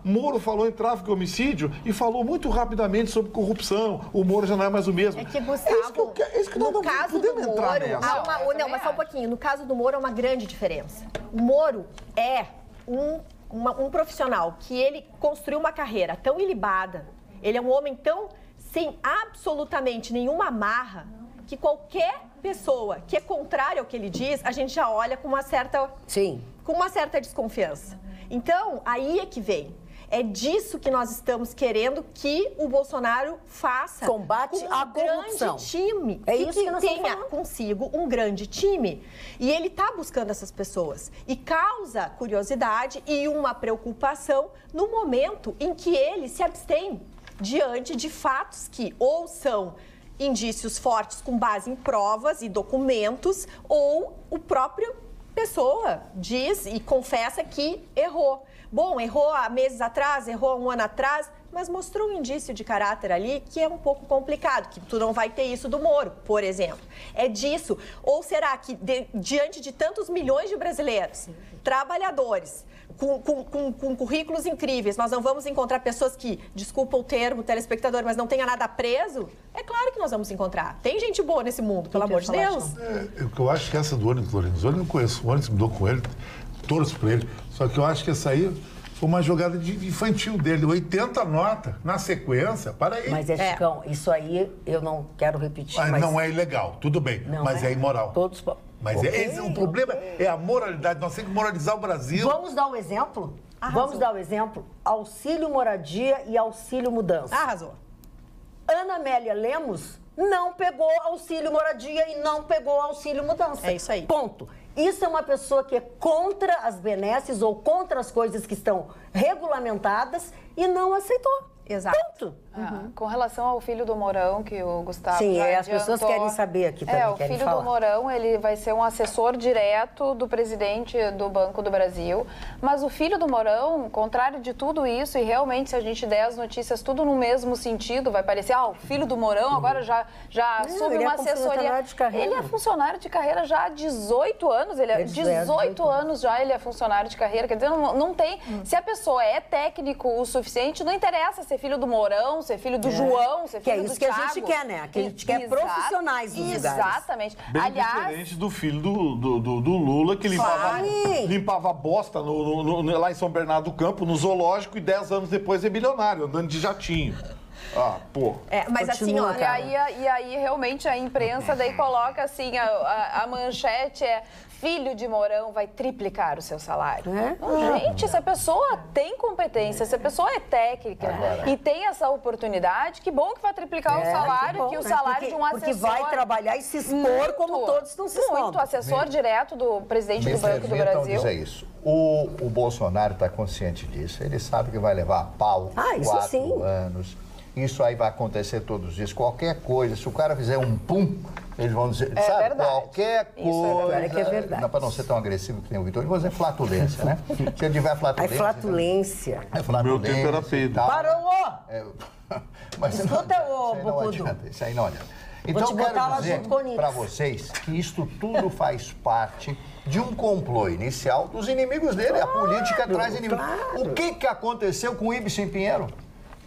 Moro falou em tráfico e homicídio e falou muito rapidamente sobre corrupção, o Moro já não é mais o mesmo. É que, Gustavo, no caso do Moro, não, mas só um pouquinho. No caso do Moro, há uma grande diferença. O Moro é um profissional que ele construiu uma carreira tão ilibada, ele é um homem tão sem absolutamente nenhuma amarra, que qualquer pessoa que é contrária ao que ele diz, a gente já olha com uma certa desconfiança. Então, aí é que vem. É disso que nós estamos querendo que o Bolsonaro faça. Combate com a um corrupção. grande time. É isso que nós estamos tenha falando. consigo um grande time. E ele está buscando essas pessoas. E causa curiosidade e uma preocupação no momento em que ele se abstém diante de fatos que ou são indícios fortes com base em provas e documentos, ou o próprio pessoa diz e confessa que errou. Bom, errou há meses atrás, errou há um ano atrás, mas mostrou um indício de caráter ali que é um pouco complicado, que tu não vai ter isso do Moro, por exemplo. É disso. Ou será que, diante de tantos milhões de brasileiros, trabalhadores, com currículos incríveis, nós não vamos encontrar pessoas que, desculpa o termo, telespectador, mas não tenha nada preso? É claro que nós vamos encontrar. Tem gente boa nesse mundo, pelo amor de Deus. Eu acho que essa do ônibus Lorenzoni, eu não conheço. O ônibus mudou com ele, torço pra ele. Só que eu acho que essa aí foi uma jogada infantil dele. 80 notas na sequência, para aí. Mas Chicão, isso aí eu não quero repetir. Mas mas não é ilegal, tudo bem, não mas é imoral. Todos... Mas o problema é a moralidade, nós temos que moralizar o Brasil. Vamos dar um exemplo? Arrasou. Vamos dar um exemplo? Auxílio moradia e auxílio mudança. Arrasou. Ana Amélia Lemos não pegou auxílio moradia e não pegou auxílio mudança. É isso aí. Ponto. Isso é uma pessoa que é contra as benesses ou contra as coisas que estão regulamentadas e não aceitou. Exato. Ponto. Com relação ao filho do Mourão, que o Gustavo Sim, já as pessoas adiantou, querem saber aqui também, o querem filho falar. do Mourão, ele vai ser um assessor direto do presidente do Banco do Brasil. Mas o filho do Mourão, contrário de tudo isso, e realmente se a gente der as notícias tudo no mesmo sentido, vai parecer, o filho do Mourão agora já assume ele uma é funcionário assessoria. de carreira. Ele é funcionário de carreira já há 18 anos, ele é 18 anos já ele é funcionário de carreira, quer dizer, não tem, se a pessoa é técnico o suficiente, não interessa ser filho do Mourão, ser filho do João, ser filho Que é do isso que a Thiago. gente quer, né? Que a gente quer profissionais nos lugares. Exatamente. Bem Aliás, diferente do filho do Lula, que limpava bosta lá em São Bernardo do Campo, no zoológico, e 10 anos depois é bilionário, andando de jatinho. Mas Continua, assim, ó, cara. e aí realmente a imprensa daí coloca assim, a manchete é: filho de Mourão vai triplicar o seu salário. Não, gente, essa pessoa tem competência, essa pessoa é técnica e tem essa oportunidade, que bom que vai triplicar o salário, que o salário de um assessor... Porque vai trabalhar e se expor como todos estão se expondo. Muito, assessor direto do presidente do Banco do Então Brasil. dizer isso. O Bolsonaro está consciente disso. Ele sabe que vai levar a pau isso 4 sim. anos. Isso aí vai acontecer todos os dias. Qualquer coisa, se o cara fizer um pum, eles vão dizer, sabe, verdade. qualquer Isso é coisa... verdade. É verdade. Não, para não ser tão agressivo que tem o Vitor, eu vou dizer flatulência, né? Se ele tiver flatulência... É flatulência. É flatulência. Meu tempo era peido. e tal. Parou! Mas Escuta, não, ô, isso aí não Bocudo. adianta, isso aí não adianta. te Então, botar quero lá dizer junto com o Nix. para vocês que isto tudo faz parte de um complô inicial dos inimigos dele. A política traz inimigos. claro. O que aconteceu com o Ibsen Pinheiro?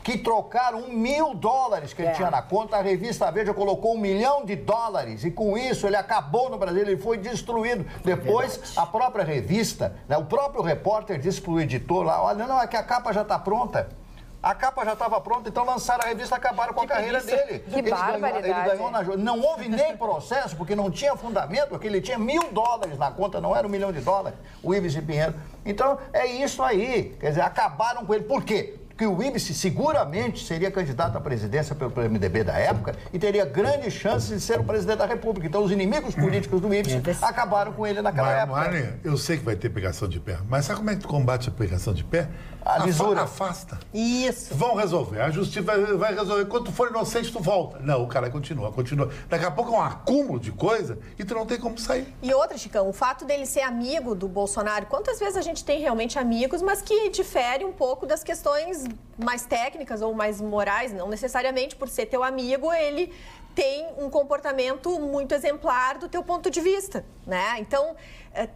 que trocaram $1.000 que ele tinha na conta. A revista Veja colocou $1 milhão e com isso ele acabou no Brasil, ele foi destruído. Depois, a própria revista, né, o próprio repórter disse para o editor lá, olha, não, é que a capa já está pronta. A capa já estava pronta, então lançaram a revista, acabaram com a carreira dele. Que barbaridade. Ele ganhou na... Não houve nem processo, porque não tinha fundamento, porque ele tinha $1.000 na conta, não era $1 milhão, o Ives e Pinheiro. Então, é isso aí. Quer dizer, acabaram com ele. Por quê? Porque o Ives seguramente seria candidato à presidência pelo MDB da época e teria grandes chances de ser o presidente da República. Então, os inimigos políticos do Ives acabaram com ele naquela época. Mari, eu sei que vai ter pegação de pé, mas sabe como é que tu combate a pegação de pé? A lisura. Afasta. Isso. Vão resolver. A justiça vai resolver. Quando tu for inocente, tu volta. Não, o cara continua. Daqui a pouco é um acúmulo de coisa e tu não tem como sair. E outra, Chicão, o fato dele ser amigo do Bolsonaro, quantas vezes a gente tem realmente amigos, mas que diferem um pouco das questões mais técnicas ou mais morais, não necessariamente por ser teu amigo, ele tem um comportamento muito exemplar do teu ponto de vista, né? Então,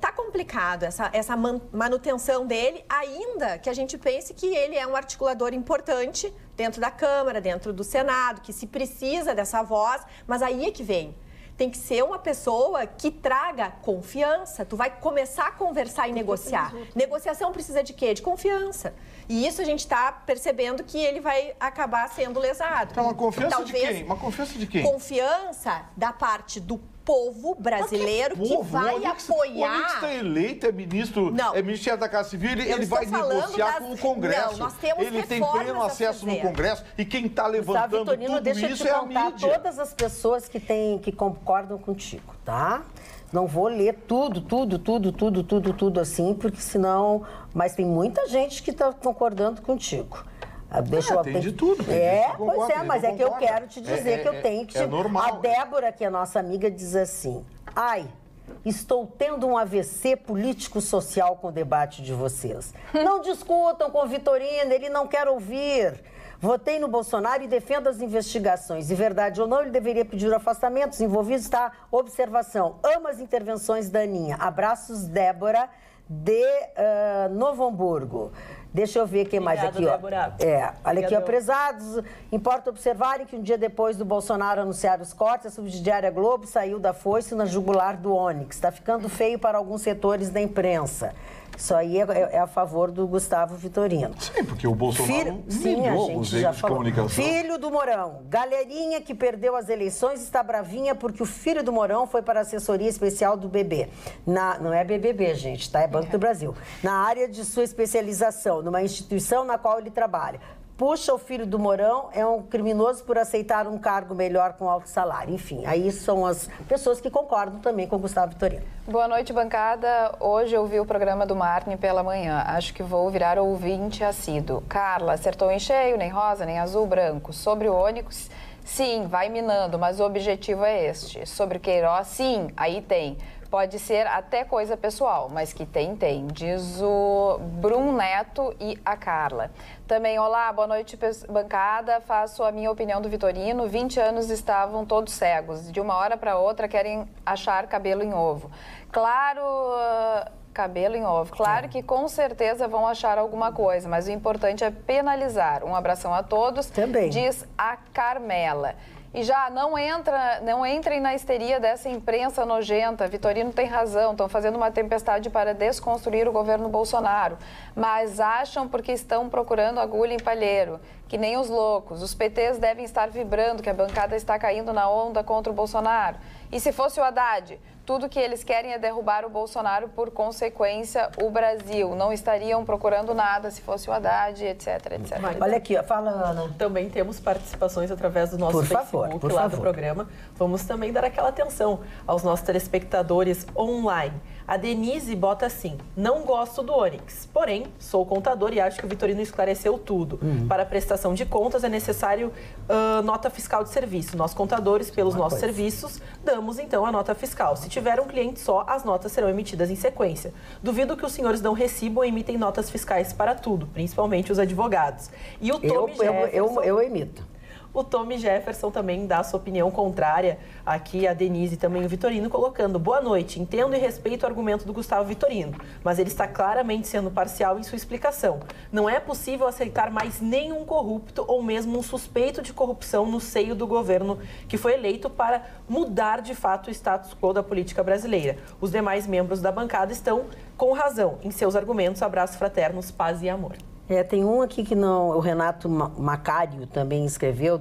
tá complicado essa manutenção dele, ainda que a gente pense que ele é um articulador importante dentro da Câmara, dentro do Senado, que se precisa dessa voz, mas aí é que vem. Tem que ser uma pessoa que traga confiança. Tu vai começar a conversar e negociar. Negociação precisa de quê? De confiança. E isso a gente está percebendo que ele vai acabar sendo lesado. Então, uma confiança Talvez, de quem? Uma confiança de quem? Confiança da parte do povo brasileiro que vai apoiar. O Onix está eleito, é ministro da Casa Civil, ele vai negociar com o Congresso. Não, nós temos ele tem pleno acesso no Congresso e quem está levantando Vitorino, tudo isso é a mídia. Todas as pessoas que concordam contigo, tá? Não vou ler tudo assim, porque senão... Mas tem muita gente que está concordando contigo. Tem de tudo. Pois é, mas é que eu quero te dizer que eu tenho que... É normal. A Débora, que é nossa amiga, diz assim, estou tendo um AVC político-social com o debate de vocês. Não discutam com o Vitorino, ele não quer ouvir. Votei no Bolsonaro e defendo as investigações. De verdade ou não, ele deveria pedir o afastamento. Os envolvidos, tá? Observação. Amo as intervenções da Aninha. Abraços, Débora, de Novo Hamburgo. Deixa eu ver quem mais aqui, ó. Débora. Olha aqui, ó, prezados. Importa observarem que um dia depois do Bolsonaro anunciar os cortes, a subsidiária Globo saiu da foice na jugular do Onix. Está ficando feio para alguns setores da imprensa. Isso aí é a favor do Gustavo Vitorino. Sim, porque o Bolsonaro humilhou os veículos de comunicação. Filho do Mourão. Galerinha que perdeu as eleições está bravinha porque o filho do Mourão foi para a assessoria especial do BB. Não é BBB, gente, tá? É Banco do Brasil. Na área de sua especialização, numa instituição na qual ele trabalha. Puxa o filho do Mourão, é um criminoso por aceitar um cargo melhor com alto salário. Enfim, aí são as pessoas que concordam também com o Gustavo Vitorino. Boa noite, bancada. Hoje eu vi o programa do Marne pela manhã. Acho que vou virar ouvinte assíduo. Carla, acertou em cheio, nem rosa, nem azul, branco. Sobre o Onix, sim, vai minando, mas o objetivo é este. Sobre o Queiroz, sim, aí tem. Pode ser até coisa pessoal, mas que tem. Diz o Brum Neto e a Carla. Também, olá, boa noite, bancada. Faço a minha opinião do Vitorino. 20 anos estavam todos cegos. De uma hora para outra querem achar cabelo em ovo. Claro... Cabelo em ovo. Claro que com certeza vão achar alguma coisa, mas o importante é penalizar. Um abração a todos. Também. Diz a Carmela. E já não entrem na histeria dessa imprensa nojenta. Vitorino tem razão, estão fazendo uma tempestade para desconstruir o governo Bolsonaro. Mas acham porque estão procurando agulha em palheiro, que nem os loucos. Os PTs devem estar vibrando que a bancada está caindo na onda contra o Bolsonaro. E se fosse o Haddad? Tudo que eles querem é derrubar o Bolsonaro, por consequência, o Brasil. Não estariam procurando nada se fosse o Haddad, etc, etc. Olha aqui, ó, fala, Ana. Também temos participações através do nosso Facebook do programa. Vamos também dar aquela atenção aos nossos telespectadores online. A Denise bota assim, não gosto do Onix, porém, sou contador e acho que o Vitorino esclareceu tudo. Para a prestação de contas é necessário nota fiscal de serviço. Nós, contadores, pelos nossos serviços, damos então a nota fiscal. Se tiver um cliente só, as notas serão emitidas em sequência. Duvido que os senhores não recibam ou emitem notas fiscais para tudo, principalmente os advogados. E o Toby eu emito. O Tommy Jefferson também dá a sua opinião contrária. Aqui a Denise e também o Vitorino colocando: boa noite, entendo e respeito o argumento do Gustavo Vitorino, mas ele está claramente sendo parcial em sua explicação. Não é possível aceitar mais nenhum corrupto ou mesmo um suspeito de corrupção no seio do governo que foi eleito para mudar de fato o status quo da política brasileira. Os demais membros da bancada estão com razão em seus argumentos. Abraços fraternos, paz e amor. Tem um aqui que não, o Renato Macário também escreveu,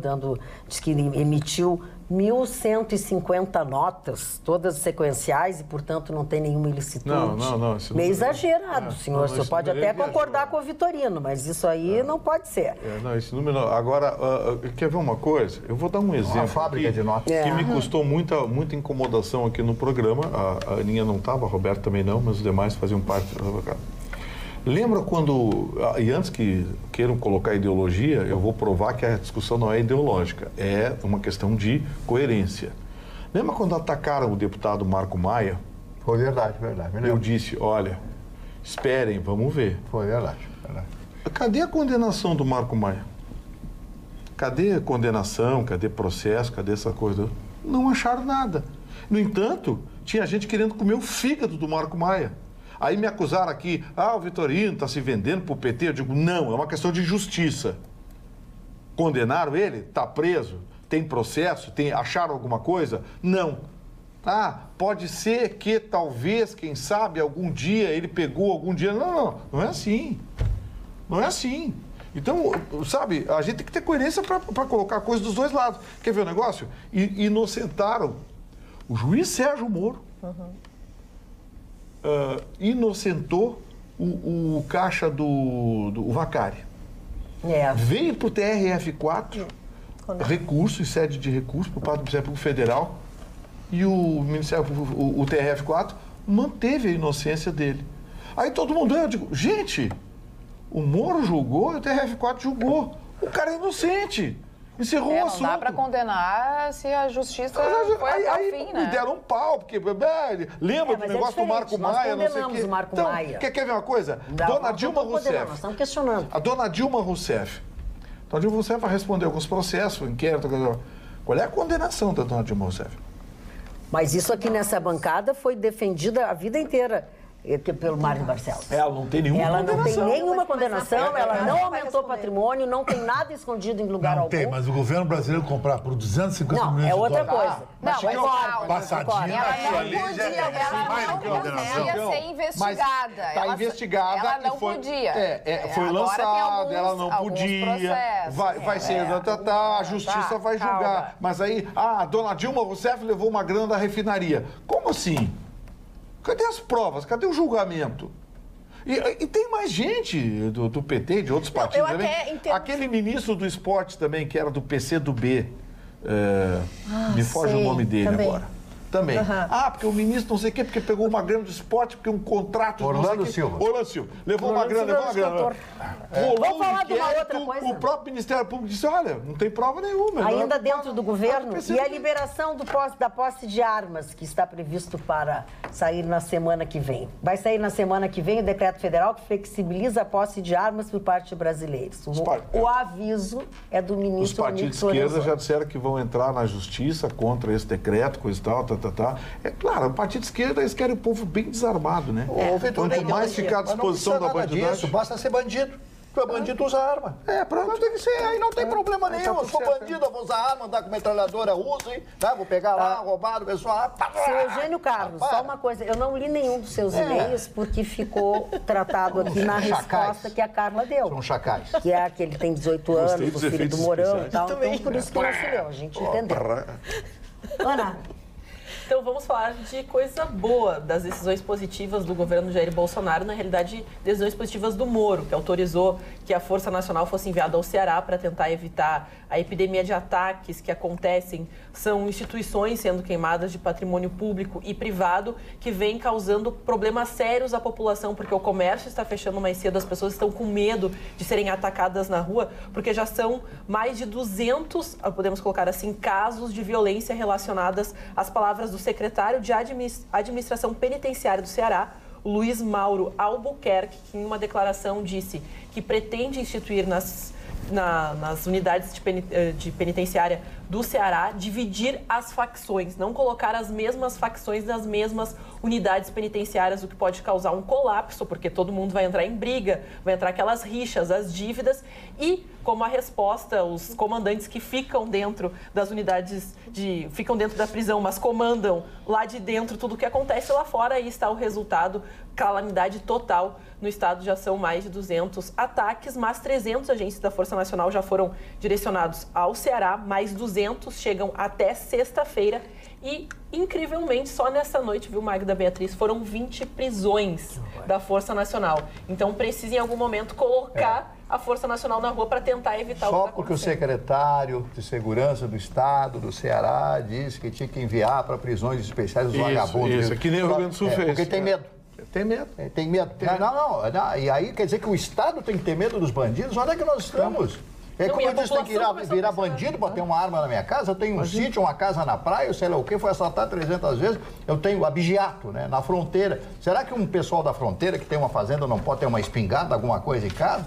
diz que emitiu 1.150 notas, todas sequenciais e, portanto, não tem nenhuma ilicitude. Não. Meio exagerado, senhor. O senhor pode até concordar com o Vitorino, mas isso aí não pode ser. Esse número não. Agora, quer ver uma coisa? Eu vou dar um exemplo. Uma fábrica de notas. Que me custou muita incomodação aqui no programa. A Aninha não estava, a Roberto também não, mas os demais faziam parte da. Lembra quando, e antes que queiram colocar ideologia, eu vou provar que a discussão não é ideológica, é uma questão de coerência. Lembra quando atacaram o deputado Marco Maia? Foi verdade. Eu disse, olha, esperem, vamos ver. Foi verdade. Cadê a condenação do Marco Maia? Cadê a condenação, cadê processo, cadê essa coisa? Não acharam nada. No entanto, tinha gente querendo comer o fígado do Marco Maia. Aí me acusaram aqui, o Vitorino está se vendendo para o PT. Eu digo, não, é uma questão de justiça. Condenaram ele? Está preso? Tem processo? Acharam alguma coisa? Não. Pode ser que talvez, quem sabe, algum dia ele pegou algum dia. Não é assim. Não é assim. Então, sabe, a gente tem que ter coerência para colocar coisas dos dois lados. Quer ver o negócio? Inocentaram o juiz Sérgio Moro. Inocentou o caixa do Vacari. Veio para o TRF4, recurso, em sede de recurso, por parte do Ministério Público Federal, e o TRF4 manteve a inocência dele. Aí todo mundo, eu digo, gente, o Moro julgou e o TRF4 julgou. O cara é inocente. Encerrou o assunto. Não dá para condenar se a justiça foi até o fim, né? Me deram um pau, porque lembra do negócio do Marco Maia, não sei o quê. O Marco Maia. Quer ver uma coisa? Dona Dilma Rousseff. Nós estamos questionando. A dona Dilma Rousseff. Dona Dilma Rousseff vai responder alguns processos, inquérito. Qual é a condenação da dona Dilma Rousseff? Mas isso aqui nessa bancada foi defendida a vida inteira pelo Mário Barcelos. Ela não tem nenhuma condenação. Ela não tem nenhuma condenação, ela não aumentou patrimônio, não tem nada escondido em lugar algum. Não tem, mas o governo brasileiro comprar por 250 milhões de dólares... Não, é outra coisa. Mas passadinha ela não podia ser investigada. Está investigada. Ela não podia. Foi lançada, ela não podia. Vai ser... A justiça vai julgar. Mas aí, a dona Dilma Rousseff levou uma grana da refinaria. Como assim? Cadê as provas? Cadê o julgamento? E tem mais gente do PT, de outros partidos também. Aquele ministro do esporte também, que era do PCdoB. Me foge o nome dele agora. Também. Porque o ministro não sei o quê, porque pegou uma grana do esporte, porque um contrato... Orlando Silva. Levou uma grana. Vamos falar de uma outra coisa. O próprio Ministério Público disse, olha, não tem prova nenhuma. Ainda dentro do governo, e a liberação da posse de armas, que está previsto para sair na semana que vem. Vai sair na semana que vem o decreto federal que flexibiliza a posse de armas por parte de brasileiros. O aviso é do ministro... Os partidos de esquerda já disseram que vão entrar na justiça contra esse decreto, coisa e tal, É claro, o partido de esquerda, eles querem o povo bem desarmado, né? Quanto mais ficar à disposição da bandidagem... Basta ser bandido. Tu é bandido, usa arma. Pronto, tem que ser, aí não tem problema nenhum. Eu sou bandido, eu vou usar arma, andar com metralhadora, uso, vou pegar lá, roubar o pessoal. Seu Eugênio Carlos, só uma coisa, eu não li nenhum dos seus e-mails porque ficou tratado aqui na resposta que a Carla deu. São chacais. Que é que ele tem 18 anos, o filho do Mourão e tal, então por isso que não se leu, a gente entendeu. Ana... Então vamos falar de coisa boa, das decisões positivas do governo Jair Bolsonaro, na realidade, decisões positivas do Moro, que autorizou que a Força Nacional fosse enviada ao Ceará para tentar evitar a epidemia de ataques que acontecem. São instituições sendo queimadas de patrimônio público e privado que vem causando problemas sérios à população, porque o comércio está fechando mais cedo, as pessoas estão com medo de serem atacadas na rua, porque já são mais de 200, podemos colocar assim, casos de violência relacionadas às palavras do secretário de Administração Penitenciária do Ceará, Luiz Mauro Albuquerque, que em uma declaração disse que pretende instituir nas nas unidades de penitenciária do Ceará, dividir as facções, não colocar as mesmas facções nas mesmas unidades penitenciárias, o que pode causar um colapso, porque todo mundo vai entrar em briga, vai entrar aquelas rixas, as dívidas, e como a resposta, os comandantes que ficam dentro das unidades, ficam dentro da prisão, mas comandam lá de dentro tudo o que acontece lá fora, aí está o resultado, calamidade total. No estado já são mais de 200 ataques, mas 300 agentes da Força Nacional já foram direcionados ao Ceará, mais 200 chegam até sexta-feira e, incrivelmente, só nessa noite, viu, Magda Beatriz, foram 20 prisões da Força Nacional. Então, precisa em algum momento colocar a Força Nacional na rua para tentar evitar o que está acontecendo. Só porque o secretário de Segurança do Estado do Ceará disse que tinha que enviar para prisões especiais os vagabundos. Isso, que nem o Rio Grande do Sul fez. Porque tem medo. Tem medo. Tem medo. Não. E aí quer dizer que o Estado tem que ter medo dos bandidos? Onde é que nós estamos? Como eu disse, tem que virar bandido para ter uma arma na minha casa? Eu tenho um sítio, uma casa na praia, sei lá o quê, foi assaltado 300 vezes. Eu tenho abigeato, né, na fronteira. Será que um pessoal da fronteira que tem uma fazenda não pode ter uma espingarda, alguma coisa em casa?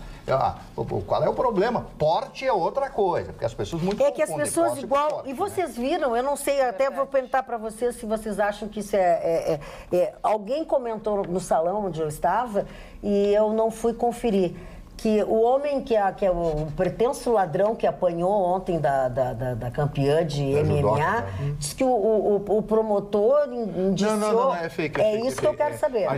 Qual é o problema? Porte é outra coisa, porque as pessoas muito que as pessoas igual... Porte, e vocês viram, eu não sei, até vou perguntar para vocês se vocês acham que isso alguém comentou no salão onde eu estava e eu não fui conferir. Que o homem que é o pretenso ladrão que apanhou ontem da campeã de MMA, disse que o promotor indiciou... Não, é fake. É isso que eu quero saber.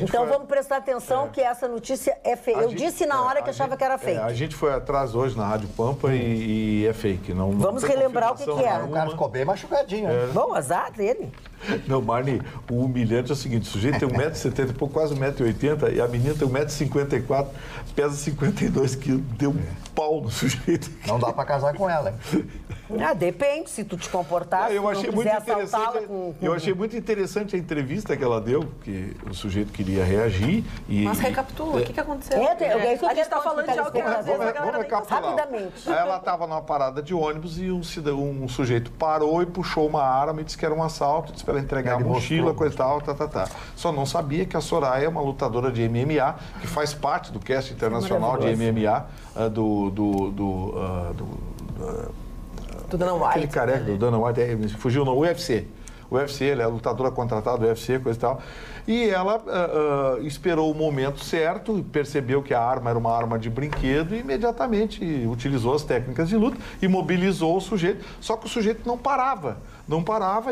Então vamos prestar atenção que essa notícia é fake. Eu disse na hora que achava que era fake. A gente foi atrás hoje na Rádio Pampa e é fake. Vamos relembrar o que era. O cara ficou bem machucadinho. Bom, azar dele. Não, Marni, o humilhante é o seguinte, o sujeito tem 1,70 m, quase 1,80 m, e a menina tem 1,54 m, pesa 52 quilos, deu um pau no sujeito. Não dá pra casar com ela, hein? Depende, se tu te comportar, eu achei muito interessante, eu achei muito interessante a entrevista que ela deu, porque o sujeito queria reagir e... Mas recapitula, o que aconteceu? A gente está falando de algo que às vezes a galera nem sabe. Rapidamente. Ela estava numa parada de ônibus e um sujeito parou e puxou uma arma e disse que era um assalto, disse para ela entregar a mochila, coisa e tal, Só não sabia que a Soraya é uma lutadora de MMA, que faz parte do cast internacional de MMA do Dana White. Aquele careca do Dana White, fugiu no UFC. O UFC, ela é lutadora contratada do UFC, coisa e tal. E ela esperou o momento certo, percebeu que a arma era uma arma de brinquedo e imediatamente utilizou as técnicas de luta, imobilizou o sujeito. Só que o sujeito não parava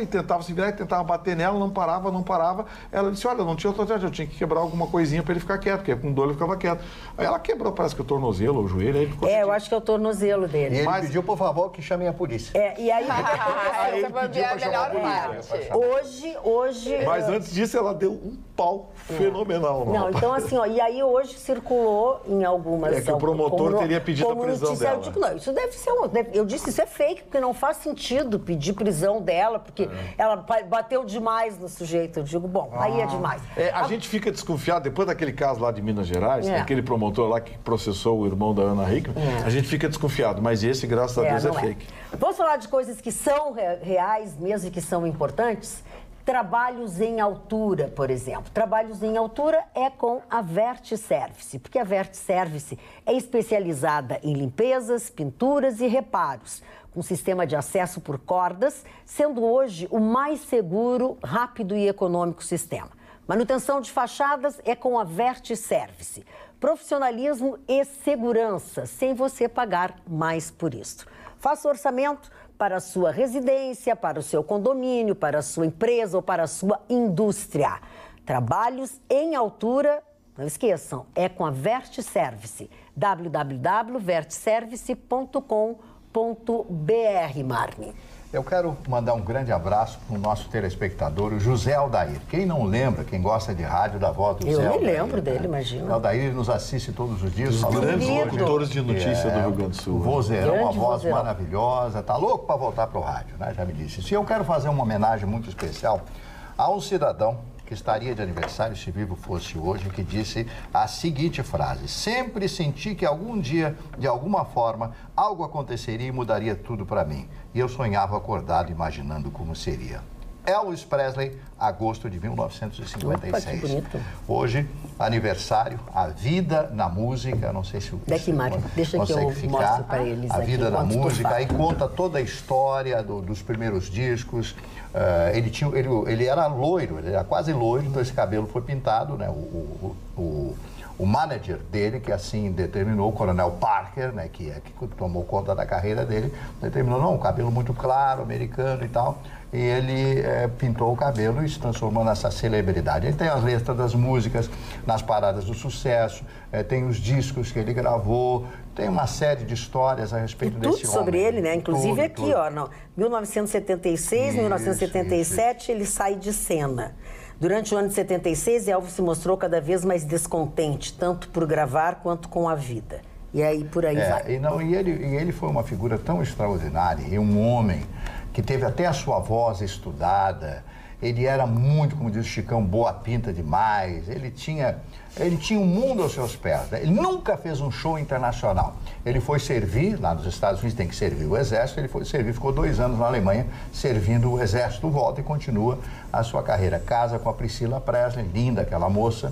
e tentava se virar, tentava bater nela, não parava. Ela disse, olha, não tinha outra alternativa, eu tinha que quebrar alguma coisinha para ele ficar quieto, porque com dor ele ficava quieto. Aí ela quebrou, parece que o tornozelo ou o joelho. Aí ficou eu acho que é o tornozelo dele. E ele pediu, por favor, que chamem a polícia. E aí aí ele pediu para chamar a polícia. Hoje... Mas antes disso, ela deu um pau fenomenal. Não, então assim, e aí hoje circulou em algumas... que o promotor teria pedido a prisão dela. Eu digo, não, isso deve ser eu disse, isso é fake, porque não faz sentido pedir prisão dela, porque ela bateu demais no sujeito. Eu digo, bom, aí é demais. A gente fica desconfiado, depois daquele caso lá de Minas Gerais, aquele promotor lá que processou o irmão da Ana Hickman, a gente fica desconfiado, mas esse, graças a Deus, é fake. Vamos falar de coisas que são reais mesmo e que são importantes? Trabalhos em altura, por exemplo. Trabalhos em altura é com a Vertiservice, porque a Vertiservice é especializada em limpezas, pinturas e reparos, com sistema de acesso por cordas, sendo hoje o mais seguro, rápido e econômico sistema. Manutenção de fachadas é com a Vertiservice. Profissionalismo e segurança, sem você pagar mais por isso. Faça orçamento para a sua residência, para o seu condomínio, para a sua empresa ou para a sua indústria. Trabalhos em altura, não esqueçam, é com a Vertiservice. www.vertiservice.com.br, Marni. Eu quero mandar um grande abraço para o nosso telespectador, o José Aldair. Quem não lembra, quem gosta de rádio, da voz do José Aldair. Eu me lembro dele, imagina. O Aldair nos assiste todos os dias. Os grandes locutores de notícia do Rio Grande do Sul. O vozeirão, uma voz maravilhosa. Tá louco para voltar para o rádio, né? Já me disse. E eu quero fazer uma homenagem muito especial a um cidadão que estaria de aniversário, se vivo fosse hoje, que disse a seguinte frase: sempre senti que algum dia, de alguma forma, algo aconteceria e mudaria tudo para mim. E eu sonhava acordado imaginando como seria. Elvis Presley, agosto de 1956. Opa, que bonito. Hoje, aniversário, a vida na música, não sei se o Daqui, Mário, deixa que eu mostro para eles a aqui, vida na enquanto tu música, fala. aí conta toda a história dos primeiros discos. Ele era loiro, ele era quase loiro, então esse cabelo foi pintado, né? O manager dele, que assim determinou, o Coronel Parker, né, que tomou conta da carreira dele, determinou, não, um cabelo muito claro, americano e tal, e ele pintou o cabelo e se transformou nessa celebridade. Ele tem as letras das músicas nas paradas do sucesso, tem os discos que ele gravou, tem uma série de histórias a respeito desse homem. Tudo sobre ele, né? Inclusive Tudo, aqui, tudo. ó, não, 1976, 1977, ele sai de cena. Durante o ano de 76, Elvis se mostrou cada vez mais descontente, tanto por gravar quanto com a vida. E aí, por aí vai. E ele foi uma figura tão extraordinária, e um homem que teve até a sua voz estudada. Ele era muito, como diz o Chicão, boa pinta demais. Ele tinha um mundo aos seus pés. Ele nunca fez um show internacional. Ele foi servir, lá nos Estados Unidos tem que servir o exército, ele foi servir, ficou 2 anos na Alemanha servindo o exército, volta e continua a sua carreira. Casa com a Priscilla Presley, linda aquela moça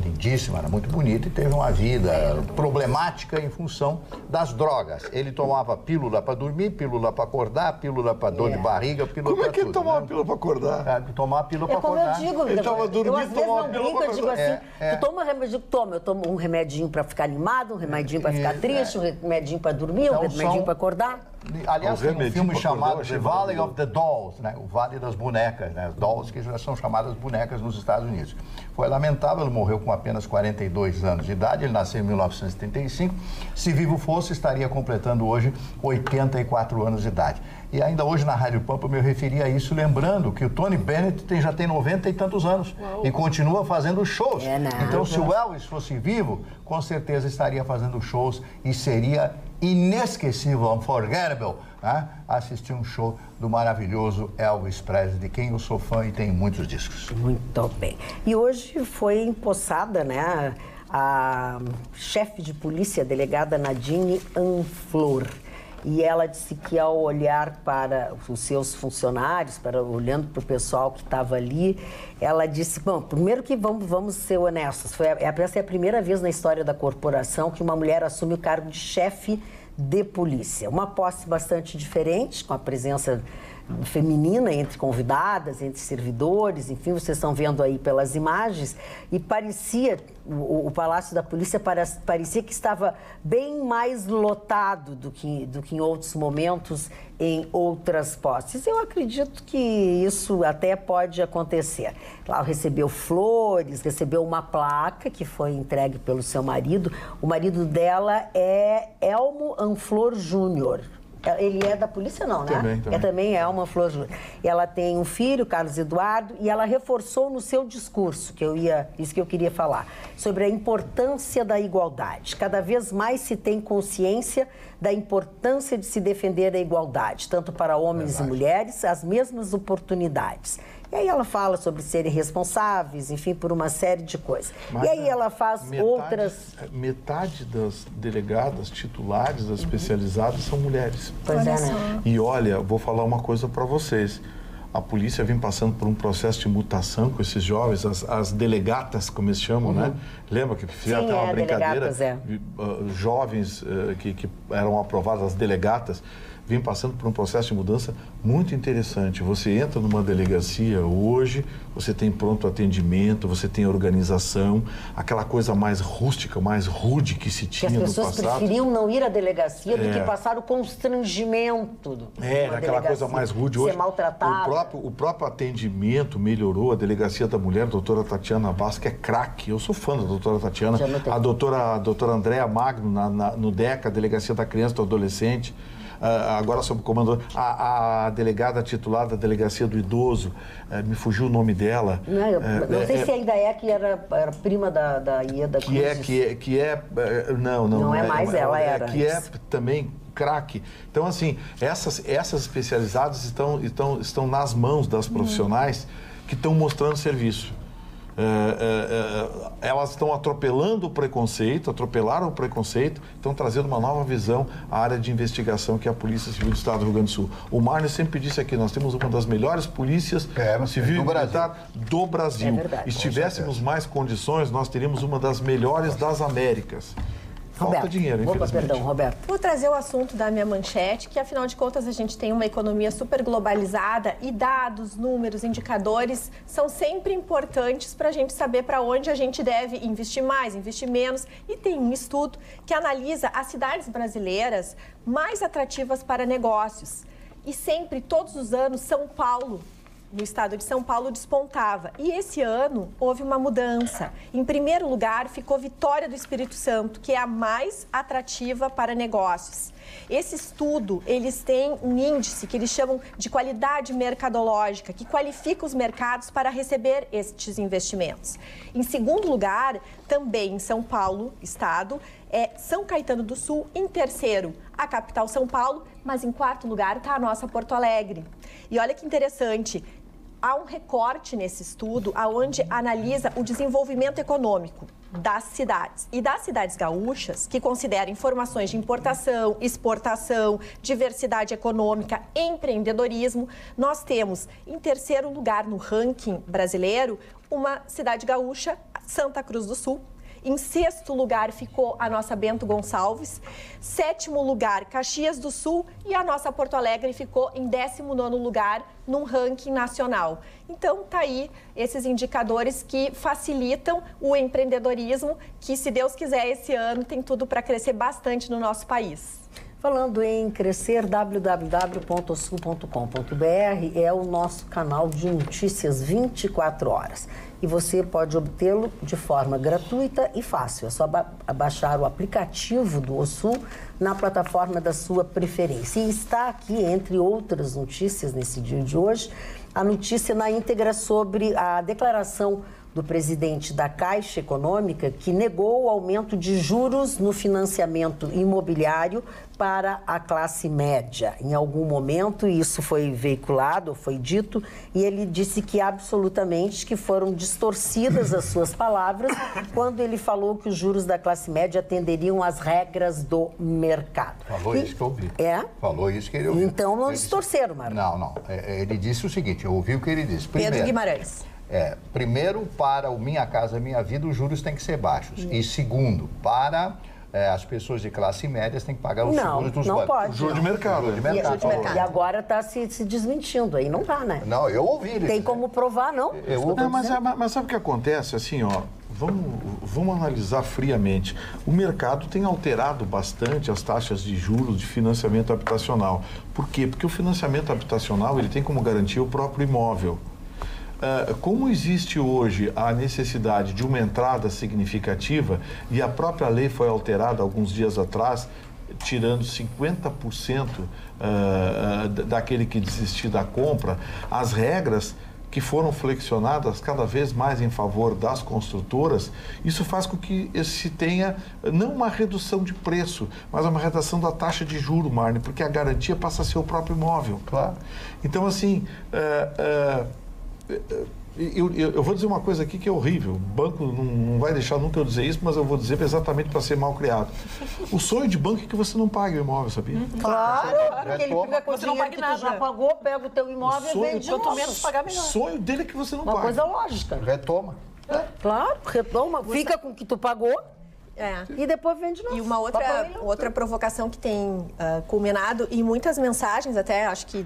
lindíssima, era muito bonita e teve uma vida problemática em função das drogas. Ele tomava pílula para dormir, pílula para acordar, pílula para dor de barriga, pílula para tudo. Como é que ele tomava pílula para acordar? Tomava pílula para Como acordar. eu digo, Ele estava dormindo, às vezes não brinco, eu digo assim, tu toma um remédio, eu tomo um remedinho para ficar animado, um remedinho para ficar triste, um remedinho para dormir, um remedinho para acordar. Aliás, tem um filme chamado The Valley of the Dolls, né? O Vale das Bonecas, né? As dolls que já são chamadas bonecas nos Estados Unidos. Foi lamentável, ele morreu com apenas 42 anos de idade, ele nasceu em 1975. Se vivo fosse, estaria completando hoje 84 anos de idade. E ainda hoje na Rádio Pampa eu me referi a isso, lembrando que o Tony Bennett já tem 90 e tantos anos. Uau. E continua fazendo shows. Então, se o Elvis fosse vivo, com certeza estaria fazendo shows e seria inesquecível, unforgettable, né? Assistir um show do maravilhoso Elvis Presley, de quem eu sou fã e tenho muitos discos. Muito bem. E hoje foi empossada, né, a chefe de polícia, a delegada Nadine Anflor. E ela disse que ao olhar para os seus funcionários, olhando para o pessoal que estava ali, ela disse, bom, primeiro que vamos ser honestos, essa é a primeira vez na história da corporação que uma mulher assume o cargo de chefe de polícia. Uma posse bastante diferente, com a presença feminina entre convidadas, entre servidores, enfim, vocês estão vendo aí pelas imagens, e parecia, o Palácio da Polícia parecia que estava bem mais lotado do que em outros momentos, em outras posses. Eu acredito que isso até pode acontecer. Claro, recebeu flores, recebeu uma placa que foi entregue pelo seu marido. O marido dela é Elmo Anflor Júnior. Ele é da polícia, não, né? Também é Elmo Flor Júnior. Ela tem um filho, Carlos Eduardo, e ela reforçou no seu discurso, isso que eu queria falar, sobre a importância da igualdade. Cada vez mais se tem consciência da importância de se defender a igualdade, tanto para homens e mulheres, as mesmas oportunidades. E aí ela fala sobre serem responsáveis, enfim, por uma série de coisas. E aí ela faz Metade das delegadas titulares, das especializadas, são mulheres. Pois é, né? E olha, vou falar uma coisa para vocês. A polícia vem passando por um processo de mutação com esses jovens, as delegatas, como eles chamam, né? Lembra que fizeram até uma brincadeira? Jovens que eram aprovadas, as delegatas, vem passando por um processo de mudança muito interessante. Você entra numa delegacia hoje, você tem pronto atendimento, você tem organização, aquela coisa mais rústica, mais rude que se tinha no passado. As pessoas preferiam não ir à delegacia do que passar o constrangimento aquela coisa mais rude. Hoje, ser maltratado. O próprio atendimento melhorou. A delegacia da mulher, a doutora Tatiana Vaz, que é craque. Eu sou fã da doutora Tatiana. A doutora Andréa Magno, no DECA, a Delegacia da Criança e do Adolescente. Agora sob o comando, a delegada titular da Delegacia do Idoso, me fugiu o nome dela. Não sei se ainda que era prima da Ieda Cruz. Não é mais, ela era. Que é também craque. Então, assim, essas especializadas estão nas mãos das profissionais que estão mostrando serviço. elas estão atropelando o preconceito, atropelaram o preconceito, estão trazendo uma nova visão à área de investigação que é a Polícia Civil do Estado do Rio Grande do Sul. O Marne sempre disse aqui, nós temos uma das melhores polícias civil e militar do Brasil. É verdade. E se tivéssemos mais condições, nós teríamos uma das melhores das Américas. Falta Roberto, dinheiro, infelizmente. Perdão, Roberto. Vou trazer o assunto da minha manchete, que afinal de contas a gente tem uma economia super globalizada e dados, números, indicadores são sempre importantes para a gente saber para onde a gente deve investir mais, investir menos. E tem um estudo que analisa as cidades brasileiras mais atrativas para negócios. E sempre, todos os anos, São Paulo, no estado de São Paulo, despontava. E esse ano houve uma mudança. Em primeiro lugar ficou Vitória do Espírito Santo, que é a mais atrativa para negócios. Esse estudo, eles têm um índice que eles chamam de qualidade mercadológica, que qualifica os mercados para receber estes investimentos. Em segundo lugar, também em São Paulo, estado, é São Caetano do Sul. Em terceiro, a capital São Paulo, mas em quarto lugar está a nossa Porto Alegre. E olha que interessante, há um recorte nesse estudo onde analisa o desenvolvimento econômico das cidades. E das cidades gaúchas, que consideram informações de importação, exportação, diversidade econômica, empreendedorismo, nós temos em terceiro lugar no ranking brasileiro uma cidade gaúcha, Santa Cruz do Sul. Em sexto lugar ficou a nossa Bento Gonçalves. Sétimo lugar, Caxias do Sul. E a nossa Porto Alegre ficou em 19º lugar num ranking nacional. Então, tá aí esses indicadores que facilitam o empreendedorismo, que, se Deus quiser, esse ano tem tudo para crescer bastante no nosso país. Falando em crescer, www.sul.com.br é o nosso canal de notícias 24 horas. E você pode obtê-lo de forma gratuita e fácil. É só baixar o aplicativo do OSul na plataforma da sua preferência. E está aqui, entre outras notícias nesse dia de hoje, a notícia na íntegra sobre a declaração do presidente da Caixa Econômica, que negou o aumento de juros no financiamento imobiliário para a classe média. Em algum momento isso foi veiculado, foi dito, e ele disse que absolutamente que foram distorcidas as suas palavras quando ele falou que os juros da classe média atenderiam às regras do mercado. Falou isso que eu ouvi. É? Falou isso que ele ouviu. Então não ele distorceram, Marcos. Não. Ele disse o seguinte, eu ouvi o que ele disse. Primeiro, Pedro Guimarães. Primeiro, para o Minha Casa Minha Vida, os juros têm que ser baixos. E segundo, para as pessoas de classe média têm que pagar os seguros dos bancos. Não pode. Juro de mercado. E agora está se desmentindo, aí não dá, né? Não, eu ouvi ele. Tem como provar, não? Mas sabe o que acontece? Assim, ó, vamos analisar friamente. O mercado tem alterado bastante as taxas de juros de financiamento habitacional. Por quê? Porque o financiamento habitacional ele tem como garantia o próprio imóvel. Como existe hoje a necessidade de uma entrada significativa e a própria lei foi alterada alguns dias atrás, tirando 50% daquele que desistir da compra, as regras que foram flexionadas cada vez mais em favor das construtoras, isso faz com que se tenha não uma redução de preço, mas uma redução da taxa de juro, Marne, porque a garantia passa a ser o próprio imóvel. Claro. Então, assim, eu vou dizer uma coisa aqui que é horrível. O banco não vai deixar nunca eu dizer isso, mas eu vou dizer exatamente para ser mal criado. O sonho de banco é que você não pague o imóvel, sabia? Claro, porque ele fica com o dinheiro que tu já pagou, pega o teu imóvel e vende de novo. Quanto menos pagar, melhor. O sonho dele é que você não pague. Uma coisa lógica. Retoma. Claro, retoma, fica com o que tu pagou e depois vende de novo. E uma outra provocação que tem culminado, e muitas mensagens, até acho que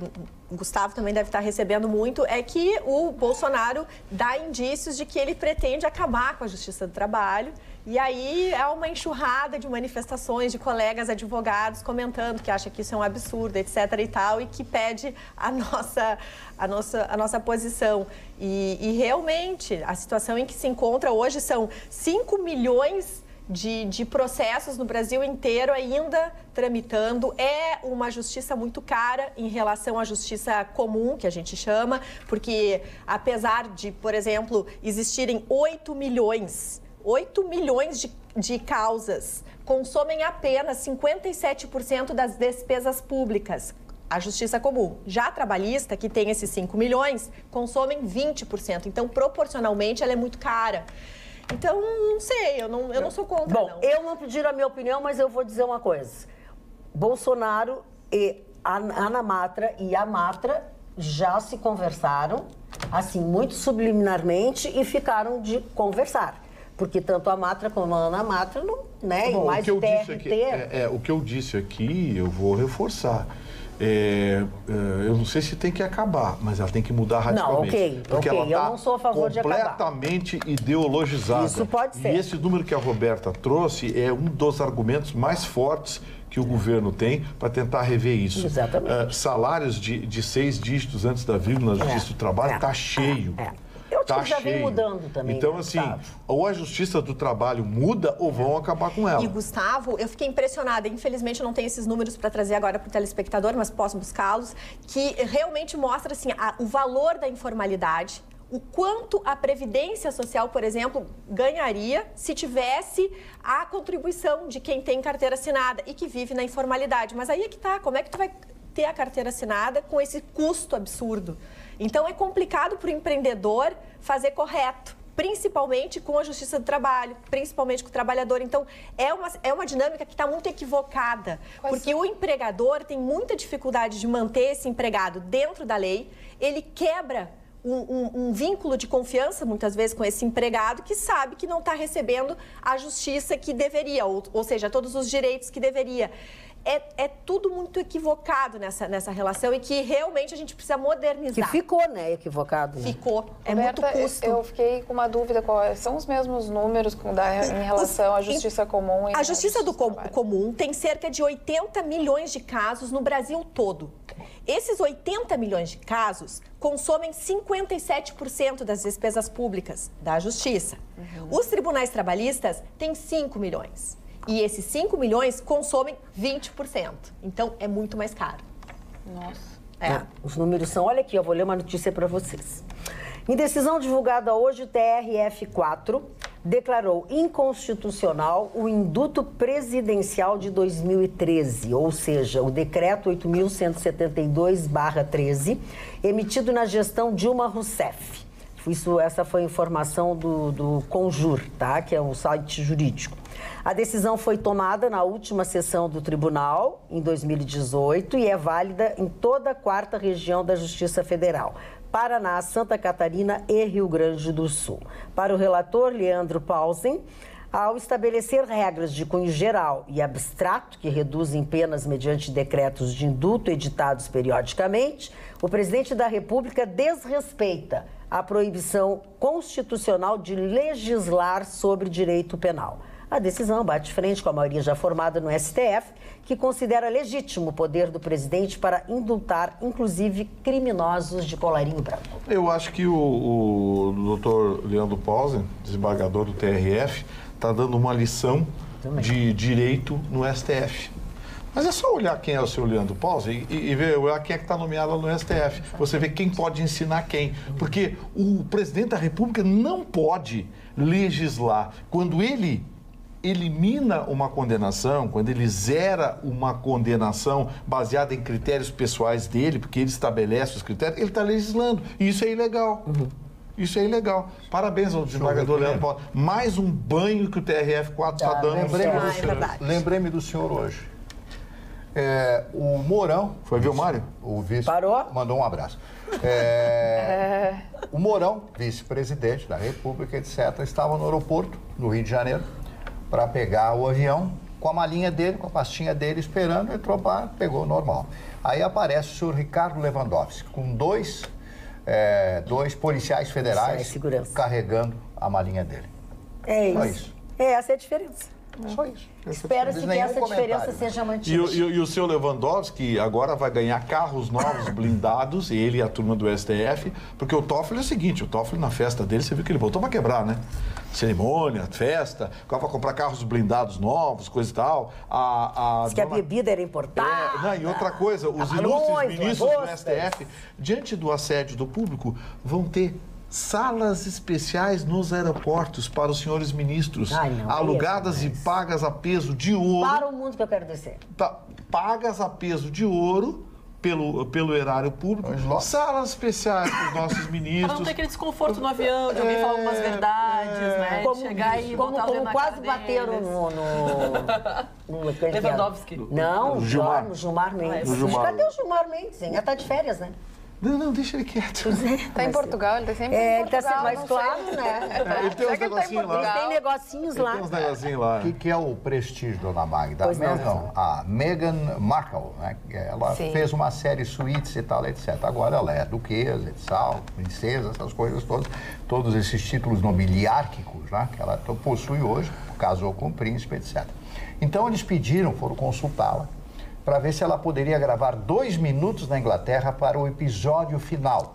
o Gustavo também deve estar recebendo muito, é que o Bolsonaro dá indícios de que ele pretende acabar com a Justiça do Trabalho. E aí é uma enxurrada de manifestações de colegas advogados comentando que acha que isso é um absurdo, etc. e tal, e que pede a nossa posição. E realmente, a situação em que se encontra hoje são 5 milhões de processos no Brasil inteiro ainda tramitando. É uma justiça muito cara em relação à justiça comum, que a gente chama, porque apesar de, por exemplo, existirem 8 milhões de causas, consomem apenas 57% das despesas públicas. a justiça comum. Já a trabalhista, que tem esses 5 milhões, consomem 20%. Então, proporcionalmente, ela é muito cara. Então, não sei, eu não sou contra, Bom, não. eu não pediram a minha opinião, mas eu vou dizer uma coisa. Bolsonaro e a Ana Matra e a Matra já se conversaram, assim, muito subliminarmente, e ficaram de conversar. Porque tanto a Matra como a Ana Matra, não, né? Bom, e mais o TRT... o que eu disse aqui, eu vou reforçar. Eu não sei se tem que acabar, mas ela tem que mudar radicalmente. Porque ela eu não sou a favor de acabar. Completamente ideologizada. Isso pode ser. E esse número que a Roberta trouxe é um dos argumentos mais fortes que o governo tem para tentar rever isso. Exatamente. Salários de 6 dígitos antes da vírgula na Justiça do Trabalho está cheio. Eu acho que já vem mudando também. Então, né, assim, Gustavo? ou a Justiça do Trabalho muda ou vão acabar com ela. E, Gustavo, eu fiquei impressionada. Infelizmente, eu não tenho esses números para trazer agora para o telespectador, mas posso buscá-los, que realmente mostra assim, o valor da informalidade, o quanto a Previdência Social, por exemplo, ganharia se tivesse a contribuição de quem tem carteira assinada e que vive na informalidade. Mas aí é que tá, como é que tu vai ter a carteira assinada com esse custo absurdo? Então, é complicado para o empreendedor fazer correto, principalmente com a Justiça do Trabalho, principalmente com o trabalhador. Então, é uma dinâmica que está muito equivocada, porque o empregador tem muita dificuldade de manter esse empregado dentro da lei, ele quebra um vínculo de confiança, muitas vezes, com esse empregado que sabe que não está recebendo a justiça que deveria, ou seja, todos os direitos que deveria. É tudo muito equivocado nessa relação e que realmente a gente precisa modernizar. Que ficou, né, equivocado. Né? Ficou. É Roberta, muito custo. Eu fiquei com uma dúvida, quais são os mesmos números em relação à Justiça Comum? A Justiça do Comum tem cerca de 80 milhões de casos no Brasil todo. Esses 80 milhões de casos consomem 57% das despesas públicas da Justiça. Os tribunais trabalhistas têm 5 milhões. E esses 5 milhões consomem 20%. Então, é muito mais caro. Nossa. Os números são... Olha aqui, eu vou ler uma notícia para vocês. Em decisão divulgada hoje, o TRF4 declarou inconstitucional o Induto Presidencial de 2013, ou seja, o Decreto 8.172/13, emitido na gestão Dilma Rousseff. Essa foi a informação do Conjur, tá? Que é um site jurídico. A decisão foi tomada na última sessão do tribunal, em 2018, e é válida em toda a 4ª região da Justiça Federal: Paraná, Santa Catarina e Rio Grande do Sul. Para o relator Leandro Paulsen, ao estabelecer regras de cunho geral e abstrato que reduzem penas mediante decretos de indulto editados periodicamente, o presidente da República desrespeita a proibição constitucional de legislar sobre direito penal. A decisão bate frente com a maioria já formada no STF, que considera legítimo o poder do presidente para indultar, inclusive, criminosos de colarinho branco. Eu acho que o doutor Leandro Paulsen, desembargador do TRF, está dando uma lição de direito no STF. Mas é só olhar quem é o seu Leandro Paulsen e ver quem é que está nomeado lá no STF. Você vê quem pode ensinar quem. Porque o presidente da República não pode legislar. Quando ele elimina uma condenação, quando ele zera uma condenação baseada em critérios pessoais dele, porque ele estabelece os critérios, ele está legislando. E isso é ilegal. Isso é ilegal. Parabéns ao desembargador Leandro Paulsen. Mais um banho que o TRF4 está dando. Lembrei-me do senhor hoje. O Mourão... Foi ver o Mário? O vice... Parou? Mandou um abraço. O Mourão, vice-presidente da República, etc., estava no aeroporto, no Rio de Janeiro, para pegar o avião com a malinha dele, com a pastinha dele, esperando, entrou para, pegou normal. Aí aparece o senhor Ricardo Lewandowski, com dois policiais federais carregando a malinha dele. É isso. Só isso. Essa é a diferença. Só isso. Espero-se que essa diferença seja mantida. E o seu Lewandowski agora vai ganhar carros novos blindados, ele e a turma do STF, porque o Toffoli é o seguinte, o Toffoli na festa dele, você viu que ele voltou para quebrar, né? Cerimônia, festa, vai comprar carros blindados novos, coisa e tal. Diz que a bebida era importada. E outra coisa, os ilustres ministros do STF, diante do assédio do público, vão ter salas especiais nos aeroportos para os senhores ministros, alugadas e pagas a peso de ouro. Para o mundo que eu quero descer. Pagas a peso de ouro pelo erário público, salas especiais para os nossos ministros. Para não ter aquele desconforto no avião, de alguém falar algumas verdades, né? Como, chegar e botar o dedo na quase cara bateram deles. no Lewandowski. Não, no Gilmar. No Gilmar Mendes. No Gilmar. Cadê o Gilmar Mendes, hein? Ele tá de férias, né? Não, deixa ele quieto. Tá em Portugal, ele tá sempre em Ele tá Portugal. sendo mais não claro, sei. né? Ele tem uns Será que ele tá em negocinhos lá. Eles têm negocinhos lá. Tem uns negocinhos lá. O que é o prestígio, dona Magda? Pois não. A Meghan Markle, né? Ela Sim. fez uma série suítes e tal, etc. Agora ela é duquesa, princesa, essas coisas todas. Todos esses títulos nobiliárquicos, né? Que ela possui hoje, casou com o príncipe, etc. Então eles foram consultá-la, para ver se ela poderia gravar 2 minutos na Inglaterra para o episódio final.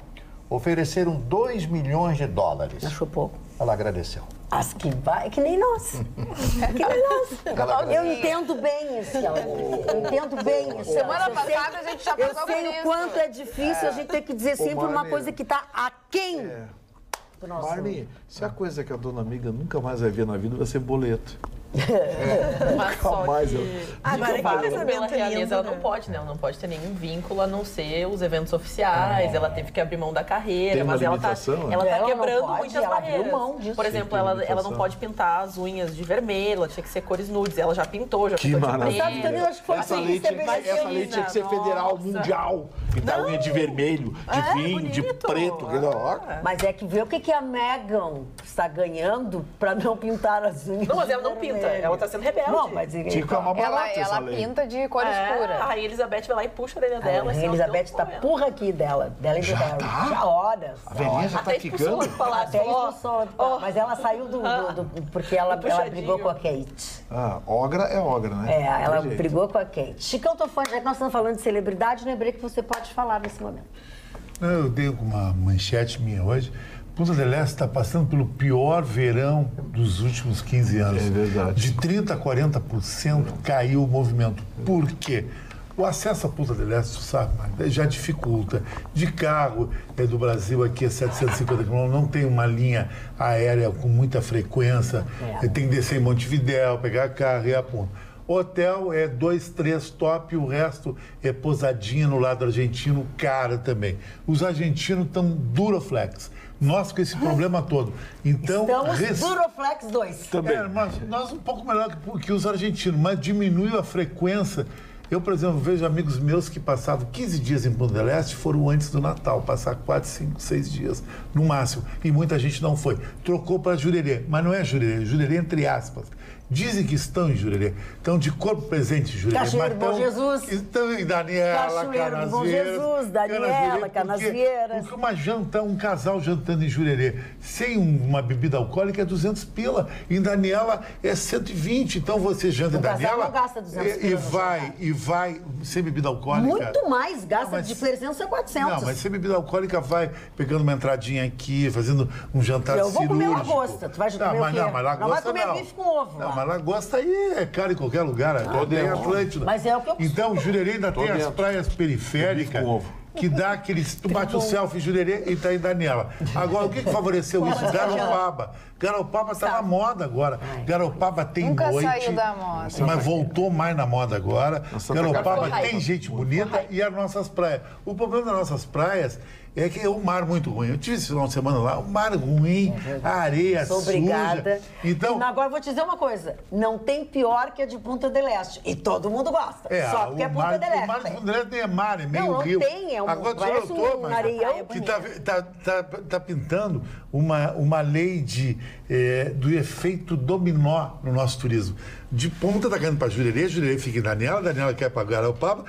Ofereceram $2 milhões. Achou pouco. Ela agradeceu. As que vai, que nem nós. Que nem nós. Eu entendo bem esse amor. Eu entendo bem esse Semana amor. passada a gente já Eu passou sei por o isso. quanto é difícil a gente ter que dizer sempre uma Marli. coisa que está aquém do nosso... Marli, se a coisa que a dona amiga nunca mais vai ver na vida vai ser boleto. Mas só mais que... eu- Agora, que pela casamento realeza, lindo, ela né? não pode, né? Ela não pode ter nenhum vínculo a não ser os eventos oficiais. Ela teve que abrir mão da carreira, Tem uma mas ela tá limitação, né? Ela não quebrando pode, muitas ela abriu barreiras. mão disso. Por exemplo, Tem ela não limitação. pode pintar as unhas de vermelho, ela tinha que ser cores nudes. Ela já pintou, já Que pintou de maravilha. preto. Sabe, também eu acho que foi Essa assim, lei isso é tinha, bem essa lei tinha que ser federal, Nossa. mundial. Pintar unha de vermelho, de vinho, de bonito. preto. Ó. Mas é que vê o que a Meghan está ganhando para não pintar as unhas. Não, mas ela de não pinta. vermelho. Ela tá sendo rebelde. Não, mas Tinha que ficar uma Ela, barata essa ela lei. pinta de cor É, escura. a Elizabeth vai lá e puxa a orelha dela. A assim, Elizabeth ela está tem um porra aqui dela e do Harry. Já horas. A velhinha já tá Até expulsou quicando. do palácio. Até Falou, expulsou, ó, mas ela saiu porque ela puxadinho. brigou com a Kate. Ah, ogra é ogra, né? É, ela Tem jeito. brigou com a Kate. Chicão, tô falando, já que nós estamos falando de celebridade, lembrei que você pode falar nesse momento. Eu dei uma manchete minha hoje. Punta del Este está passando pelo pior verão dos últimos 15 anos. É verdade. De 30% a 40% caiu o movimento. Por quê? O acesso à Punta del Este, sabe, Magda, já dificulta. De carro do Brasil aqui a 750 km, não tem uma linha aérea com muita frequência. Tem que descer em Montevidéu, pegar carro e a ponta. Hotel é 2, 3 top, o resto é pousadinha no lado argentino, cara também. Os argentinos estão duroflex. Nós com esse problema todo. Então, Estamos Duroflex 2. Também. nós um pouco melhor que os argentinos, mas diminuiu a frequência. Eu, por exemplo, vejo amigos meus que passavam 15 dias em Punta del Este, foram antes do Natal, passar 4, 5, 6 dias no máximo. E muita gente não foi. Trocou para Jurerê, mas não é Jurerê, Jurerê entre aspas. Dizem que estão em Jurerê, estão de corpo presente em Jurerê. Cachoeiro mas Bom Jesus. Estão em Daniela, Cachoeiro de Bom Canasvieiras. Jesus, Daniela, Canasvieiras. Porque um casal jantando em Jurerê sem uma bebida alcoólica é 200 pila. Em Daniela é 120. Então você janta em casal Daniela não gasta 200 pila no e vai sem bebida alcoólica. Muito mais, gasta Não, mas- de 300 a 400. Não, mas sem bebida alcoólica vai pegando uma entradinha aqui, fazendo um jantar Eu vou comer cirúrgico. lagosta. Tu vai comer o quê? Não, mas Não vai lagosta comer não. bife com ovo Não, lá. mas lagosta aí é caro em qualquer lugar. Até em Atlântida. Mas é o que eu- Então, Jurerê ainda tem as dentro. praias periféricas Bife com ovo. que dá aqueles... Tu bate o selfie em Jurerê e tá em Daniela. Agora, o que favoreceu isso? Garopaba. Garopaba tá na moda agora. Garopaba tem Nunca noite. saiu da moda. Mas voltou mais na moda agora. Santa Garopaba Catarina. tem gente bonita e as nossas praias. O problema das nossas praias é que é um mar muito ruim. Eu tive esse final de semana lá, um mar ruim, a areia Sou suja. obrigada. Então, Mas agora eu vou te dizer uma coisa. Não tem pior que a de Punta del Este. E todo mundo gosta. Só porque é Punta del o mar de Este. Punta del Este nem é mar, é meio Não rio. tem, é um- Agora, parece tu notou, um mas areião que tá pintando uma lei do efeito dominó no nosso turismo. De ponta tá caindo para Jurerê, Jurerê fica em Daniela quer para Garopaba,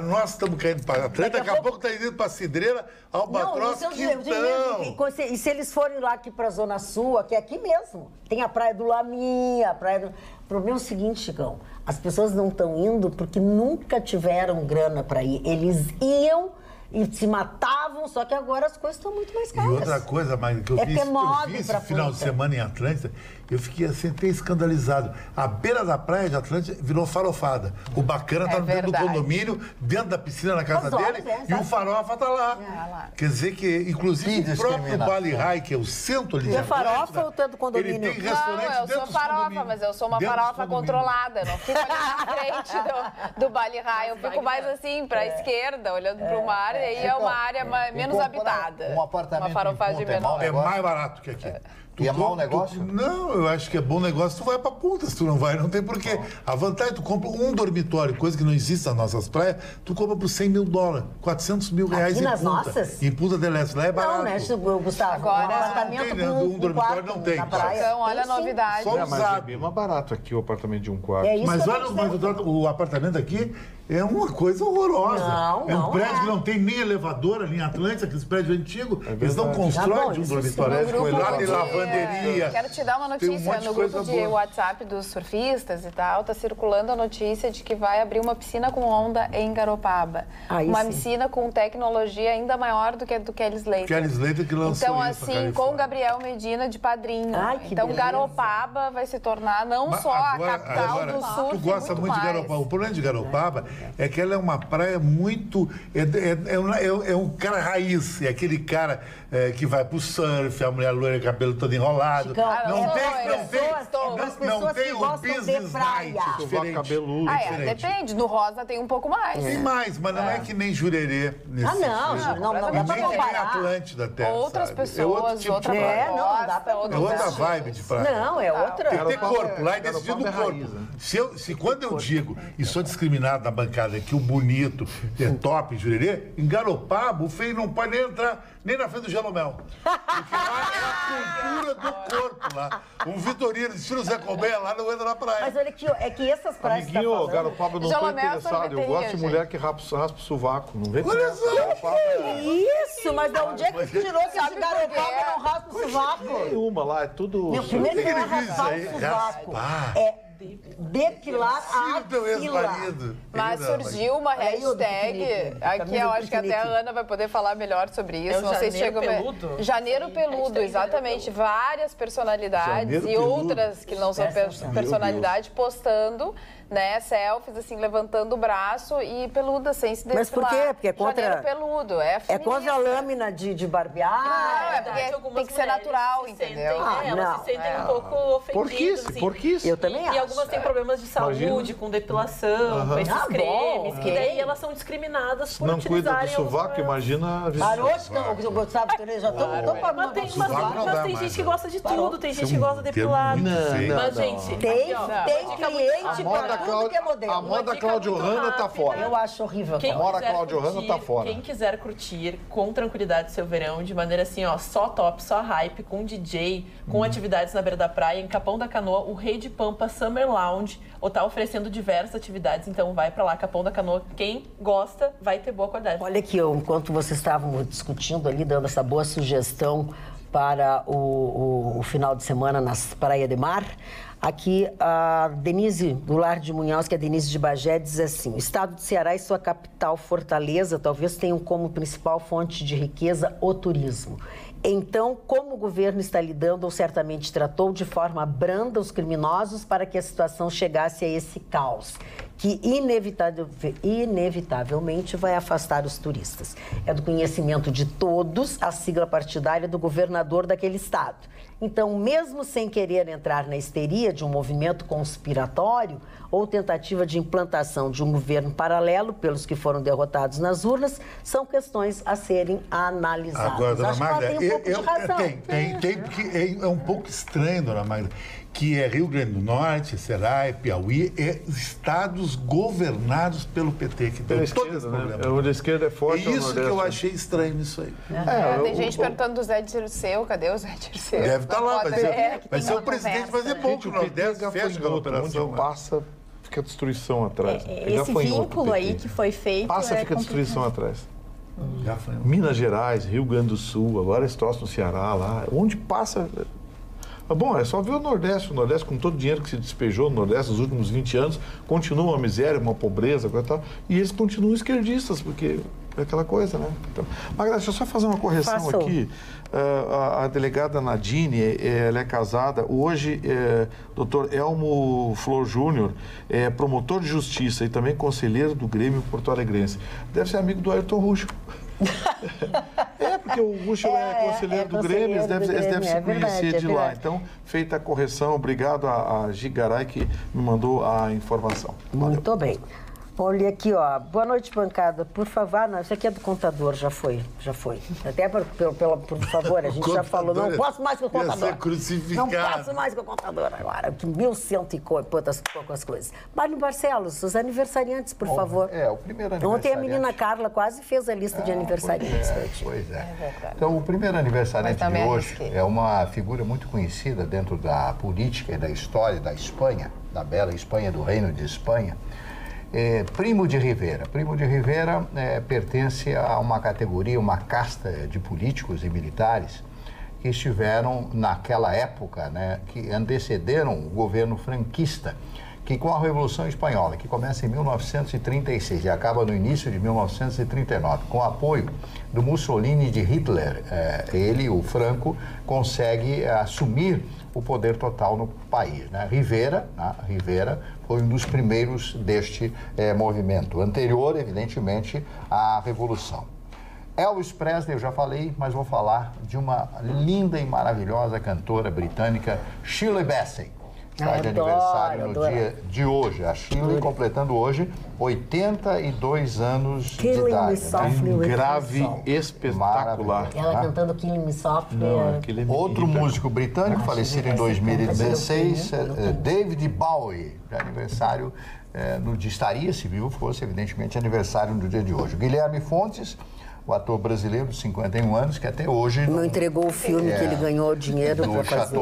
nós estamos caindo para Atlanta, daqui a pouco tá indo para Cidreira, Albatroz, Não, isso eu digo Quintão. e se eles forem lá aqui pra Zona Sul, que é aqui mesmo, tem a Praia do Laminha, a Praia do... O problema é o seguinte, Chicão, as pessoas não estão indo porque nunca tiveram grana para ir. Eles iam e se matavam Não, só que agora as coisas estão muito mais E caras. outra coisa, Magda, que eu É vi, ter modo esse pra final de ponta. semana em Atlântida, eu fiquei assim, até escandalizado. A beira da praia de Atlântida virou farofada. O bacana tá dentro do verdade. condomínio, dentro da piscina na casa As horas, dele, e exato. o farofa tá lá. lá. Quer dizer que, inclusive, Que o próprio discriminação. Bali High, que é o centro ali de é farofa Atlântida, ou tu é do condomínio? ele tem Não, restaurante eu dentro sou dos farofa, condomínios. mas eu sou uma Dentro dos farofa condomínios. controlada. Eu não fico ali na frente do Bali High. Eu fico mais assim, pra esquerda, olhando pro mar. E aí é uma área menos habitada. Um apartamento Uma farofagem em Punta é mau menor. É negócio? mais barato que aqui. E é mau negócio? Não, eu acho que é bom negócio. Tu vai pra Punta, se tu não vai, não tem porquê. A vantagem, tu compra um dormitório, coisa que não existe nas nossas praias, tu compra por $100 mil, $400 mil reais Aqui em nas Punta. nossas? Em Punta del Este, lá é barato. Não, né, Gustavo? Agora, um apartamento não tem, né? com Um dormitório quarto não tem. na praia. Então, olha a Tem sim. novidade. Só Mas é usado. bem mais barato aqui o apartamento de um quarto. É isso Mas que eu olha, tô mas dizendo. o apartamento aqui é uma coisa horrorosa. Não, é um não prédio é. que não tem nem elevador ali em Atlântida, aqueles prédios antigos. Eles não verdade. constroem Ah, bom, de um isso dormitório. sim, no Foi lá, grupo tem de- lavanderia. Quero te dar uma tem um notícia. monte de No coisa grupo de boa. WhatsApp dos surfistas e tal, tá circulando a notícia de que vai abrir uma piscina com onda em Garopaba. Aí Uma sim. piscina com tecnologia ainda maior do que a do Kelly Slater. Kelly Slater que lançou Então, isso na assim, com Califórnia. Gabriel Medina de padrinho. Ai, que Então, beleza. Garopaba vai se tornar não Mas só agora- a capital agora, do surf, tu gosta muito de mais. Garopaba. O problema de Garopaba é que ela é uma praia muito... É um cara raiz. É aquele cara que vai pro surf, a mulher loira, cabelo todo enrolado. Chicão, não eu tem, sou não loira, tem, sou. As não pessoas tem que o gostam de business praia. night Sovaco diferente. cabeludo. Ah, é, diferente. depende. No Rosa tem um pouco mais. Tem mais, mas não é que nem Jurerê nesse Ah, não, sentido. não dá E pra nem que nem comparar. Atlântida até, Outras sabe? pessoas, É outro tipo outra de É, praia. não, não dá pra- É outra vibe de praia. Não, é outra. Tem que ter Garopaba corpo, lá é decidido no Garopaba é corpo. raiz, né? Se quando eu digo e sou discriminado na bancada que o bonito é top em Jurerê, em Garopaba o feio não pode nem entrar nem na frente do Gelomel. Porque lá é a cultura do corpo lá. Um vitorino estilo Zé Colmeia lá não entra na praia. Mas olha aqui, ó, é que essas praias que tá Amiguinho, falando... Garopaba, eu não tô Jalomel é interessado. Eu sorveteria, gosto de mulher gente. que raspa o sovaco. Não vem com Olha essa. só. Garopaba é Isso, mas de onde é que tu tirou que Sabe esse por quê? Garopaba não raspa o sovaco? nenhuma lá, é tudo... Meu, primeiro que não é ele diz raspar aí? o sovaco, Raspar. é depilar a Filho do teu axila. ex-marido. Mas Ele não, surgiu uma Olha aí o hashtag, piquenique, aqui camisa eu do acho que até a piquenique. Ana vai poder falar melhor sobre isso. É o não sei se Janeiro chegou. Peludo? Janeiro Sim, Peludo, hashtag exatamente. Janeiro Várias personalidades Janeiro e Peludo. outras que não são Essa não. personalidade postando, né, selfies, assim, levantando o braço e peluda, sem se depilar. Mas por quê? Porque é contra- Janeiro Peludo, é É feminista. contra a lâmina de barbear. Não, é verdade, porque algumas tem que ser mulheres natural, se entendeu? Sentem, Ah, elas não. se sentem um pouco ofendidas. assim. Porquice. Eu também E acho. algumas têm problemas de saúde, Imagina. com depilação, com esses Ah, bom, cremes, que ok. daí elas são discriminadas Se por não cuida do utilizarem alguns sovaco, problemas. imagina... a Parou, visão. eu gostava que eu já tô Mas tem, Sovaco não dá tem mais, gente que né? gosta de tudo, tem gente Isso é que um gosta de termo depilado. muito feio. Mas, Não, gente, Tem, aqui, ó, tem uma dica cliente muito- pra tudo que é modelo. A moda dica Cláudio muito Hanna tá rápida. fora. Eu acho horrível. Quem Amora quiser Cláudio Hanna curtir, tá fora. Quem quiser curtir com tranquilidade seu verão, de maneira assim, ó, só top, só hype, com DJ, com atividades na beira da praia, em Capão da Canoa, o Rei de Pampa Summer Lounge, ou tá oferecendo diversas atividades, então vai pra lá, Capão da Canoa. Quem gosta, vai ter boa qualidade. Olha aqui, enquanto vocês estavam discutindo ali, dando essa boa sugestão para o final de semana nas Praia de Mar, aqui a Denise do Lar de Munhoz, que é a Denise de Bagé, diz assim: o estado de Ceará e sua capital Fortaleza talvez tenham como principal fonte de riqueza o turismo. Então, como o governo está lidando ou certamente tratou de forma branda os criminosos para que a situação chegasse a esse caos, que inevitavelmente vai afastar os turistas. É do conhecimento de todos a sigla partidária do governador daquele estado. Então, mesmo sem querer entrar na histeria de um movimento conspiratório ou tentativa de implantação de um governo paralelo pelos que foram derrotados nas urnas, são questões a serem analisadas. Agora, dona Acho que ela Magda, tem um pouco de razão. tem, porque é um pouco estranho, dona Magda, que é Rio Grande do Norte, Ceará e Piauí, estados governados pelo PT, que Pela tem todo esse esquerda, né? problema. Onde a esquerda é É forte, é o isso que eu Nordeste. achei estranho nisso aí. Tem gente perguntando do Zé Dirceu, cadê o Zé Dirceu? Deve estar lá, vai Vai ser o presidente, vai ser bom que o Nordeste fecha aquela gafanhoto, operação. onde passa, fica a destruição atrás. Esse vínculo aí que foi feito Passa, é fica a destruição atrás. Gafanhoto. Minas Gerais, Rio Grande do Sul, agora esse troço no Ceará lá. Onde passa... Bom, é só ver o Nordeste. O Nordeste, com todo o dinheiro que se despejou no Nordeste nos últimos 20 anos, continua uma miséria, uma pobreza, coisa e tal. E eles continuam esquerdistas, porque é aquela coisa, né? Então, Magda, deixa eu só fazer uma correção aqui. A delegada Nadine, ela é casada. Hoje, doutor Elmo Flor Júnior é promotor de justiça e também conselheiro do Grêmio Porto Alegrense. Deve ser amigo do Ayrton Ruschel. Porque o Ruschel é conselheiro do Grêmio, eles devem se conhecer de lá. Então, feita a correção, obrigado a Gigaray que me mandou a informação. Muito bem. Olha aqui, ó. Boa noite, bancada. Por favor, não, isso aqui é do contador, já foi. Até por favor, a gente já falou, não posso mais com o contador. Não posso mais com o contador agora. 1.100 e poucas coisas. Mário Barcelos, os aniversariantes, por favor. O primeiro aniversariante. Ontem a menina Carla quase fez a lista de aniversariantes. Pois é. Então, o primeiro aniversariante de hoje é uma figura muito conhecida dentro da política e da história da Espanha, da bela Espanha, do Reino de Espanha. Primo de Rivera. Primo de Rivera pertence a uma categoria, uma casta de políticos e militares que estiveram naquela época, né, que antecederam o governo franquista, que com a Revolução Espanhola, que começa em 1936 e acaba no início de 1939, com o apoio do Mussolini e de Hitler, ele, o Franco, consegue assumir o poder total no país, né? Rivera foi um dos primeiros deste movimento, anterior, evidentemente, à Revolução. Elvis Presley, eu já falei, mas vou falar de uma linda e maravilhosa cantora britânica, Shirley Bassey. Está de aniversário no dia de hoje. A Shirley completando hoje 82 anos de idade. Um grave espetacular. Ela cantando Killing Me Softly. Outro músico britânico, falecido em 2016, David Bowie, de aniversário, estaria, se vivo fosse, evidentemente, aniversário no dia de hoje. Guilherme Fontes, o ator brasileiro de 51 anos, que até hoje... Não entregou o filme que ele ganhou dinheiro para fazer.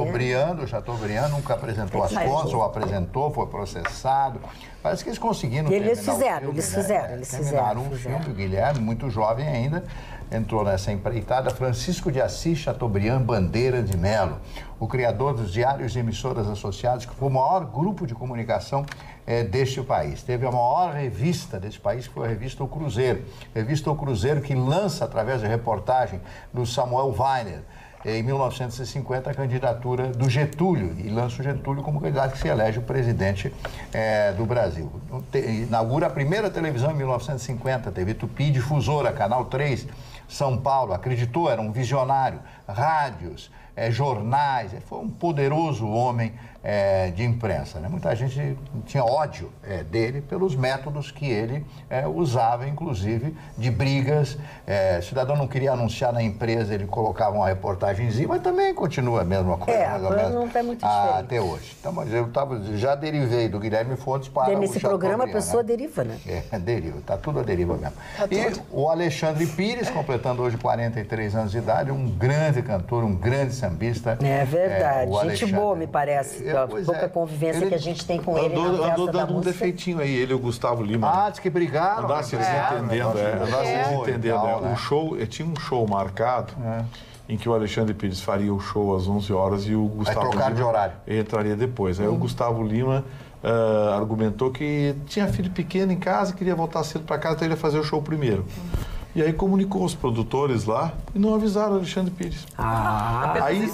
Do Chateaubriand, nunca apresentou as contas, ou apresentou, foi processado. Parece que eles conseguiram terminar Eles fizeram o filme. O Guilherme, muito jovem ainda, entrou nessa empreitada. Francisco de Assis Chateaubriand Bandeira de Melo, o criador dos diários e emissoras associados, que foi o maior grupo de comunicação deste país. Teve a maior revista deste país, que foi a revista O Cruzeiro. Revista O Cruzeiro, que lança, através de reportagem do Samuel Weiner, em 1950, a candidatura do Getúlio, e lança o Getúlio como candidato que se elege o presidente do Brasil. Inaugura a primeira televisão em 1950, TV Tupi Difusora, Canal 3, São Paulo, acreditou, era um visionário, rádios, jornais, foi um poderoso homem de imprensa, né? Muita gente tinha ódio dele pelos métodos que ele usava, inclusive de brigas. O cidadão não queria anunciar na empresa, ele colocava uma reportagenzinha, mas também continua a mesma coisa, mais ou menos, não está muito diferente. Até hoje. Então, mas eu já derivei do Guilherme Fontes para o nesse programa a pessoa deriva, né? Deriva, está tudo a deriva mesmo. E o Alexandre Pires, completando hoje 43 anos de idade, um grande cantor, um grande sambista. É verdade, gente boa, me parece. A pouca convivência que a gente tem com ele na festa andou da dando um música. defeitinho aí, ele e o Gustavo Lima. Diz que brigaram. Andasse eles entendendo. O show, tinha um show marcado em que o Alexandre Pires faria o show às 11 horas e o Gustavo Lima de horário. Entraria depois. Aí o Gustavo Lima argumentou que tinha filho pequeno em casa e queria voltar cedo para casa, então ele ia fazer o show primeiro. E aí comunicou os produtores lá e não avisaram o Alexandre Pires.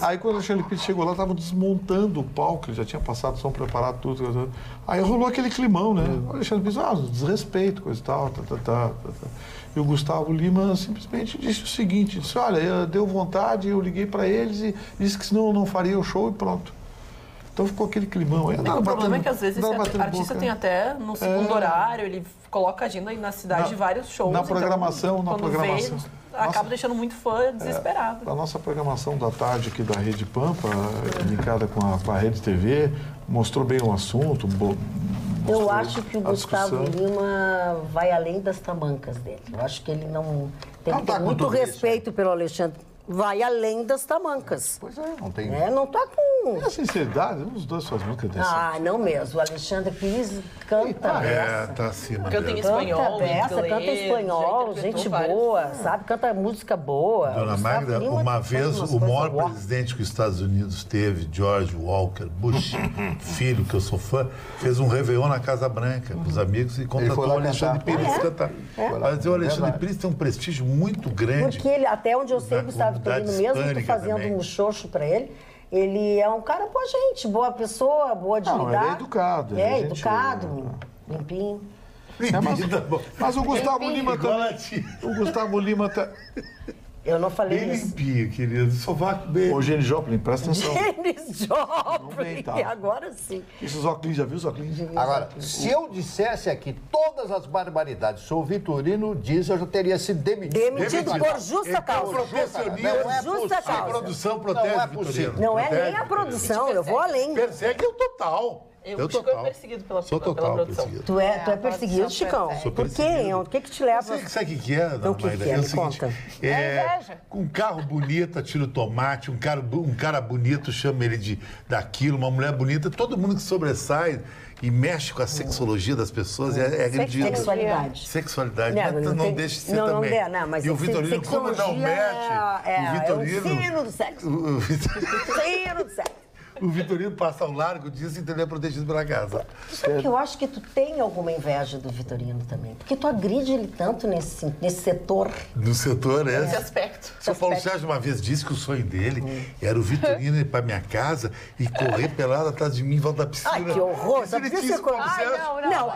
Aí quando o Alexandre Pires chegou lá, estavam desmontando o palco, ele já tinha passado som preparado, tudo. Aí rolou aquele climão, né? O Alexandre Pires, desrespeito, coisa e tal, E o Gustavo Lima simplesmente disse o seguinte, disse, olha, deu vontade, eu liguei para eles e disse que senão eu não faria o show e pronto. Então ficou aquele climão. O problema é que às vezes esse artista tem até no segundo horário, ele coloca a agenda na cidade de vários shows. Na programação. Acaba deixando muito fã desesperado. A nossa programação da tarde aqui da Rede Pampa, linkada com a Rede TV, mostrou bem o assunto. Eu acho que o Gustavo Lima vai além das tamancas dele. Eu acho que ele não tem que ter muito respeito pelo Alexandre vai além das tamancas. Pois é, não tem... Não tá com... A sinceridade, os dois fazem música desse. Não mesmo. O Alexandre Pires canta essa. Tá acima Canta em dela. espanhol, Canta essa, inglês, canta em espanhol, já gente interpretou boa, sabe? Canta música boa. Dona Gustavo Magda, Lima uma faz vez umas o coisas maior boas. presidente que os Estados Unidos teve, George Walker Bush, filho, que eu sou fã, fez um réveillon na Casa Branca com os amigos e contratou foi lá o Alexandre cantar. Pires cantar. Mas o Alexandre Pires tem um prestígio muito grande. Porque ele, até onde eu sei, na Gustavo comunidade Vitorino, mesmo tu hispânica fazendo também. um xoxo pra ele, ele é um cara boa gente, boa pessoa, boa de Não, lidar. ele é educado, ele É, é gente educado, limpinho. Mas o Gustavo Lima Igual a também. tia. O Gustavo Lima tá. Eu não falei Bem isso. limpinho, querido. Sovaco bem. Ô, Jenny Joplin, presta atenção. Janis Não vem, Joplin, tá. agora sim. Esses óculos, já viu os óculos? Agora, se eu dissesse aqui todas as barbaridades sobre o Vitorino Dias, eu já teria sido demitido. Demitido por justa causa. Profissionista, Não é Justa a causa. produção protege Não é o Vitorino. possível. Não é nem Protege a o produção, eu vou além. Persegue o total. O Chico é perseguido pela Sou pela total produção. perseguido. Tu é perseguido, produção Chicão. persegue. Por quê? O que te leva? Sabe o que é, Então, dona o que Magda? que é? É o Me seguinte, conta. É inveja. com um carro bonito, atira o tomate, um cara bonito chama ele daquilo, uma mulher bonita, todo mundo que sobressai e mexe com a sexologia das pessoas é agredido. Sexualidade. Sexualidade, Não, mas não não tem- deixa de ser não, não também. der, não, mas e o se- Vitorino, como não sexologia mexe, é o Vitorino... o sino do sexo. o Vitorino- Sino do sexo. O Vitorino passa ao largo disso e ele é protegido pela casa. Tu sabe que eu acho que tu tem alguma inveja do Vitorino também? Porque tu agride ele tanto nesse setor. No setor, Esse aspecto. O seu Paulo Sérgio uma vez disse que o sonho dele era o Vitorino ir pra minha casa e correr pelado atrás de mim em volta da piscina. Ai, que horror! Isso Só ele podia disse, ser Paulo coisa- Sérgio. Não,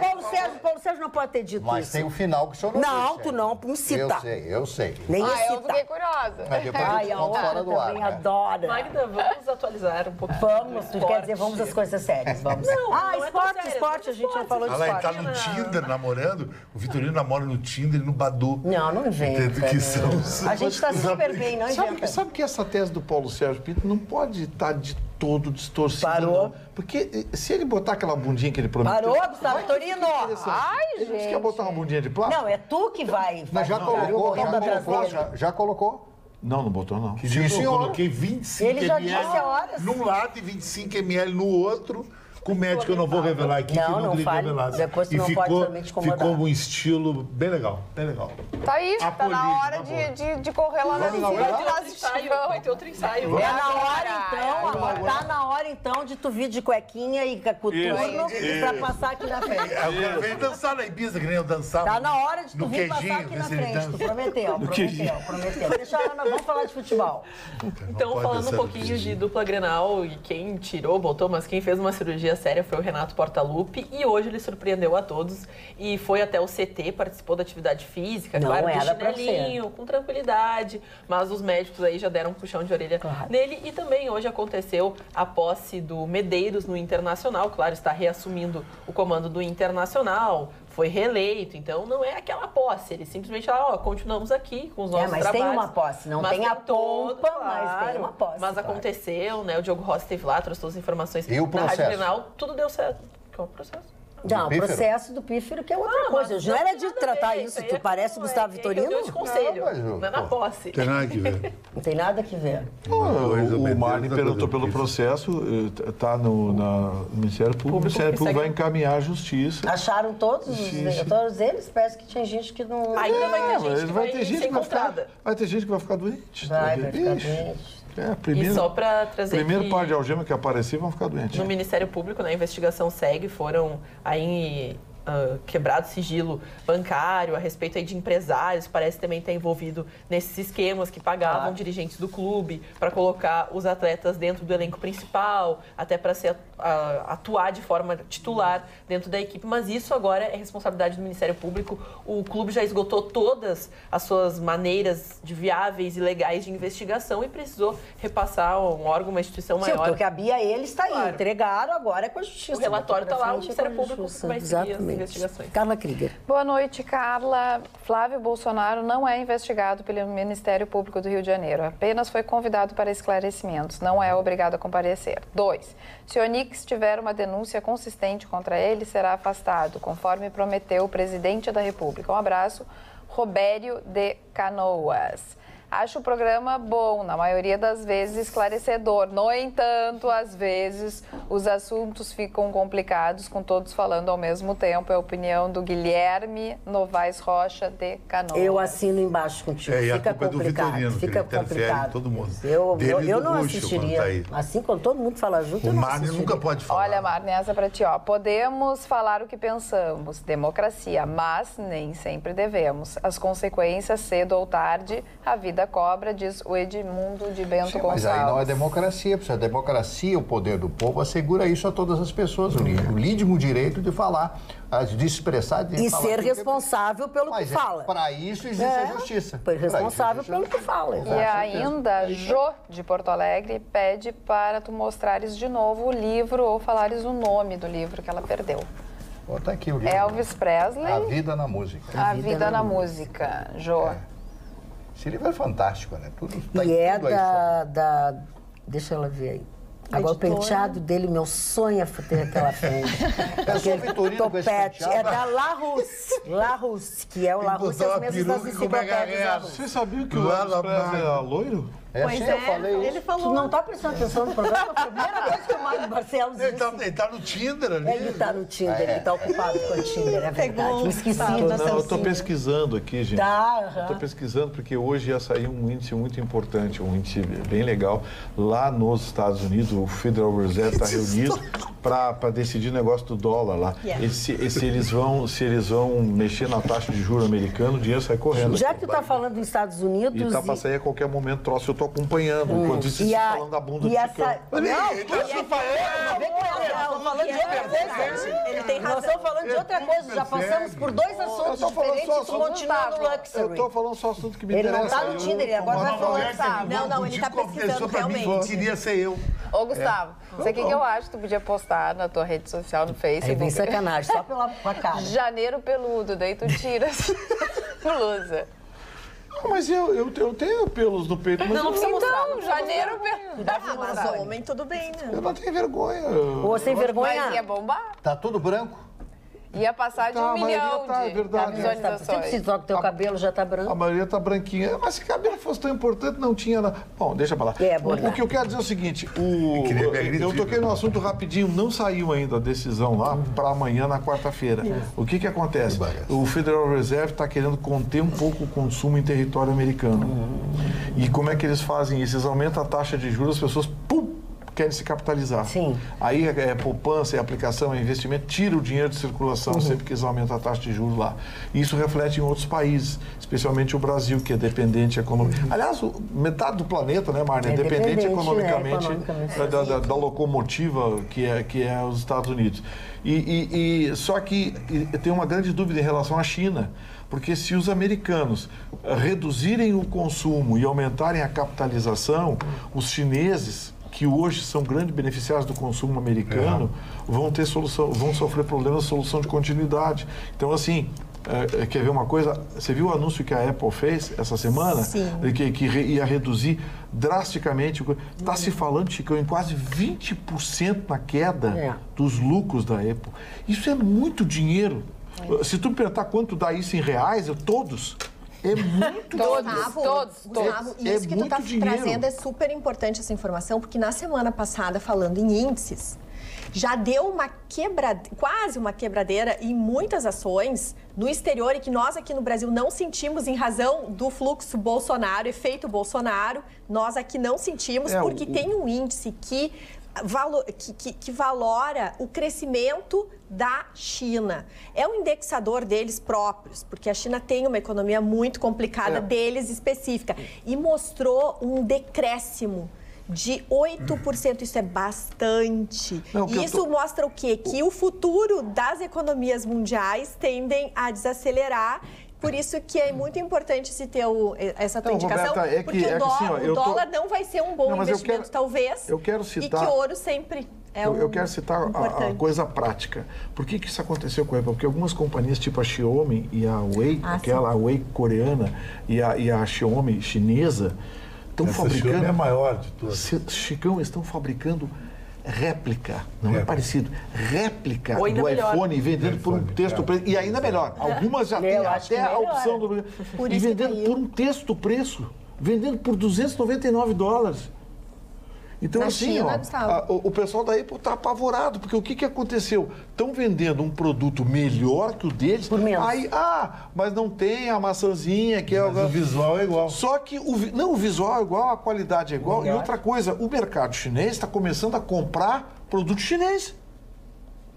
Paulo Sérgio não pode ter dito Mas isso. tem o final que o senhor não Não, disse tu ainda. não me cita. Eu sei. Nem me Eu cita. fiquei curiosa. Mas depois eu Ai, te a conto outra fora do ar. também né? adora. Magda, vamos atualizar um pouquinho. Vamos, do tu quer dizer, esporte. vamos às coisas sérias, vamos. Não é tão esporte, sério, esporte, a gente já falou de Olha lá, ele esporte. tá no Tinder namorando. O Vitorino namora no Tinder e no Badu. Não inventa. Entendo que né? são A gente tá os super bem, não inventa. Sabe que essa tese do Paulo Sérgio Pinto não pode estar de todo distorcida, Parou. não. Porque se ele botar aquela bundinha que ele prometeu... Parou, Gustavo Vitorino? Ai, Ele disse que ia gente. botar uma bundinha de plástico? Não, é tu que vai. Mas já colocou, já colocou. Não, não botou, não. Que dia eu senhor. coloquei 25 Ele já ml disse a horas. num lado e 25 ml no outro. Com o médico eu não vou revelar aqui, Não, que não queria fale. revelar. Depois tu e não ficou, pode também te incomodar. ficou um estilo bem legal, bem legal. Tá aí, tá na Apolíneo, hora tá bom. de correr lá na Vamos lá, piscina. vamos lá. Vai ter outro ensaio. É na hora Agora, então, amor. Tá na hora então de tu vir de cuequinha e coturno pra passar aqui na frente. Eu quero ver ele dançar na Ibiza, que nem eu dançava. Tá na hora de tu no vir passar queijinho, aqui ver na se ele frente. Tu dança. prometeu. Deixa a Ana, vamos falar de futebol. Então, pode falando um dançar pouquinho no de queijinho. dupla Grenal, e quem tirou, botou, mas quem fez uma cirurgia séria foi o Renato Portaluppi, e hoje ele surpreendeu a todos e foi até o CT, participou da atividade física, Não claro, de era pra chinelinho, com tranquilidade, mas os médicos aí já deram um puxão de orelha nele. E também hoje aconteceu a posse do Medeiros no Internacional, claro, está reassumindo o comando do Internacional, foi reeleito, então não é aquela posse, ele simplesmente fala, ó, continuamos aqui com os nossos mas trabalhos. tem uma posse, não Mas tem a todo, pompa, mas tem uma posse. Mas claro. aconteceu, né, o Diogo Rossi esteve lá, trouxe todas as informações E o da Rádio processo? Grenal, tudo deu certo. Qual o processo? Não, o Pífero? processo do pífero que é outra Não, coisa. mas não não era tem de nada a tratar ver, isso. isso aí Tu é parece com- Gustavo é Vitorino? reunião de conselho, mas, não é na pô, posse. Tem nada que ver. Não tem nada que ver. O Marlin perguntou pelo processo, está no Ministério Público. O Ministério Público vai encaminhar à Justiça. Acharam todos, Sim. todos eles? Parece que tinha gente que não... Ainda vai ter gente que vai, ter gente ser que vai ficar, encontrada. vai ter gente que vai ficar doente. Vai ficar Ixi, doente. É, E só para trazer primeiro que par de algema que aparecer vão ficar doentes. no Ministério Público, né, a investigação segue, foram aí quebrado sigilo bancário a respeito aí de empresários, parece também estar envolvido nesses esquemas que pagavam dirigentes do clube para colocar os atletas dentro do elenco principal, até para atuar de forma titular dentro da equipe, mas isso agora é responsabilidade do Ministério Público. O clube já esgotou todas as suas maneiras de viáveis e legais de investigação e precisou repassar a um órgão, uma instituição Sim, maior. porque o que cabia a eles está aí. Claro. Entregaram, agora é com a Justiça. O relatório Botou tá pra lá, o frente, é Ministério com a Público Justiça. vai seguir as Exatamente. investigações. Carla Krieger. Boa noite, Carla. Flávio Bolsonaro não é investigado pelo Ministério Público do Rio de Janeiro. Apenas foi convidado para esclarecimentos. Não é obrigado a comparecer. 2. Se Onix tiver uma denúncia consistente contra ele, será afastado, conforme prometeu o presidente da República. Um abraço, Robério de Canoas. Acho o programa bom, na maioria das vezes esclarecedor. No entanto, às vezes os assuntos ficam complicados com todos falando ao mesmo tempo. É a opinião do Guilherme Novaes Rocha de Canoas. Eu assino embaixo contigo. E a Fica culpa é do complicado. Vitorino, que Fica ele interfere em complicado. todo mundo. Eu não assistiria. Tá aí. Assim, quando todo mundo fala junto, eu O não Marne assistiria. nunca pode falar. Olha, Marne, essa é pra ti, ó. Podemos falar o que pensamos, democracia, mas nem sempre devemos. As consequências, cedo ou tarde, a vida cobra, diz o Edmundo de Bento Sim, Gonçalves. mas aí não é democracia, porque a democracia, o poder do povo, assegura isso a todas as pessoas, o legítimo direito de falar, de expressar, de E falar ser aquilo que- responsável pelo que Mas fala. para isso existe a justiça. Foi Pra isso responsável existe a pelo que fala. E exato. ainda, Jô, de Porto Alegre, pede para tu mostrares de novo o livro ou falares o nome do livro que ela perdeu. Bota aqui o livro. Elvis Presley, A Vida na Música. A Vida na Música. Jô. Esse livro é fantástico, né? Tudo, tá E em é tudo aí, só. Deixa ela ver aí. Agora, o Editora. penteado dele, meu sonho é ter aquela frente. só Vitorino com esse topete. penteado. É da Larousse, que é o Tem que Larousse, botar as uma mesmas das peruca como é que enciclopédias é. Larousse. Você sabia que o Lá Elvis na Presley Marne. era loiro? É assim, eu falei isso. ele falou. Tu não tá prestando atenção no programa? Foi a primeira vez que o Mário Barcelos Ele disse. tá no Tinder ali. Ele tá no Tinder, ele tá ocupado com o Tinder, é verdade. Pegou Me esqueci. tá, Não, na eu estou salsinha. pesquisando aqui, gente. Tá, Eu estou aham. pesquisando porque hoje ia sair um índice muito importante, um índice bem legal. Lá nos Estados Unidos, o Federal Reserve está reunido para decidir o negócio do dólar lá. Yeah. Se eles vão mexer na taxa de juros americano, o dinheiro sai correndo. Já que tu tá falando dos Estados E Unidos... tá para sair a qualquer momento troço, eu tô acompanhando. Enquanto isso, vocês estão falando da bunda do Chicão. Não, vem com ela, nós estamos falando de outra coisa. Ele tem Nós razão. estamos falando de outra coisa, já passamos por dois assuntos diferentes e tu continua no Eu Luxury. tô falando só assunto que me Ele não interessa. tá no Tinder, ele agora vai falar. Não, ele tá pesquisando realmente. Queria ser eu. Ô, Gustavo, sabe o que eu acho que tu podia postar na tua rede social, no É bem Facebook? sacanagem, só pela cara. Janeiro peludo, daí tu tira essa blusa. Mas eu tenho pelos no peito, mas Não precisa mostrar. Então, janeiro peludo. Ah, mas homem, tudo bem, né? eu não tenho vergonha. Ou sem Mas ia vergonha. bombar. Tá tudo branco? Ia passar de Tá, 1 a maioria milhão tá, é de verdade. Sempre se visualizações. toca o teu cabelo, já tá A branco. maioria tá branquinha. Mas se cabelo fosse tão importante, não tinha. Bom, deixa pra lá. É, boa O que eu quero dizer é o seguinte: queria me agredir, eu toquei no assunto rapidinho, não saiu ainda a decisão lá para amanhã, na quarta-feira. O que acontece? O Federal Reserve está querendo conter um pouco o consumo em território americano. E como é que eles fazem isso? Eles aumentam a taxa de juros, as pessoas, pum, querem se capitalizar. Sim. Aí é poupança, é aplicação, é investimento, tira o dinheiro de circulação sempre que eles aumentam a taxa de juros lá. E isso reflete em outros países, especialmente o Brasil, que é dependente economicamente. Aliás, metade do planeta, né, Marne, é dependente economicamente, da locomotiva que é os Estados Unidos. Só que tem uma grande dúvida em relação à China. Porque se os americanos reduzirem o consumo e aumentarem a capitalização, os chineses, que hoje são grandes beneficiários do consumo americano, vão sofrer problemas de solução de continuidade. Então, assim, quer ver uma coisa? Você viu o anúncio que a Apple fez essa semana? Sim. Que ia reduzir drasticamente. Está se falando, Chicão, em quase 20% na queda dos lucros da Apple. Isso é muito dinheiro. Se tu me perguntar quanto dá isso em reais, todos, é muito Todos. Gustavo, É isso que tu tá muito dinheiro. trazendo é super importante, essa informação, porque na semana passada, falando em índices, já deu quase uma quebradeira em muitas ações no exterior e que nós aqui no Brasil não sentimos em razão do fluxo Bolsonaro, efeito Bolsonaro. Nós aqui não sentimos porque tem um índice que valora o crescimento da China. É um indexador deles próprios, porque a China tem uma economia muito complicada deles específica e mostrou um decréscimo de 8%. Isso é bastante. E isso mostra o quê? Que o futuro das economias mundiais tendem a desacelerar. Por isso que é muito importante se ter essa tua indicação, Roberta, porque o dólar não vai ser um bom investimento, talvez, eu quero citar, e que ouro sempre é eu quero citar a coisa prática. Por que isso aconteceu com a Apple? Porque algumas companhias, tipo a Xiaomi e a Huawei, a Huawei coreana e a Xiaomi chinesa, estão fabricando... Xiaomi é a maior de todas. Chicão, estão fabricando réplica, não é parecido, réplica do melhor. iPhone vendendo por um texto preço, e ainda melhor, algumas já têm até a opção do... E vendendo por um texto preço. vendendo por $299. Então, Na assim, China, ó, Gustavo. o pessoal da Apple está apavorado, porque o que aconteceu? Estão vendendo um produto melhor que o deles. Por menos. Aí, mas não tem a maçãzinha, que Mas o visual é igual. Só que o visual é igual, a qualidade é igual. E outra coisa, o mercado chinês está começando a comprar produto chinês.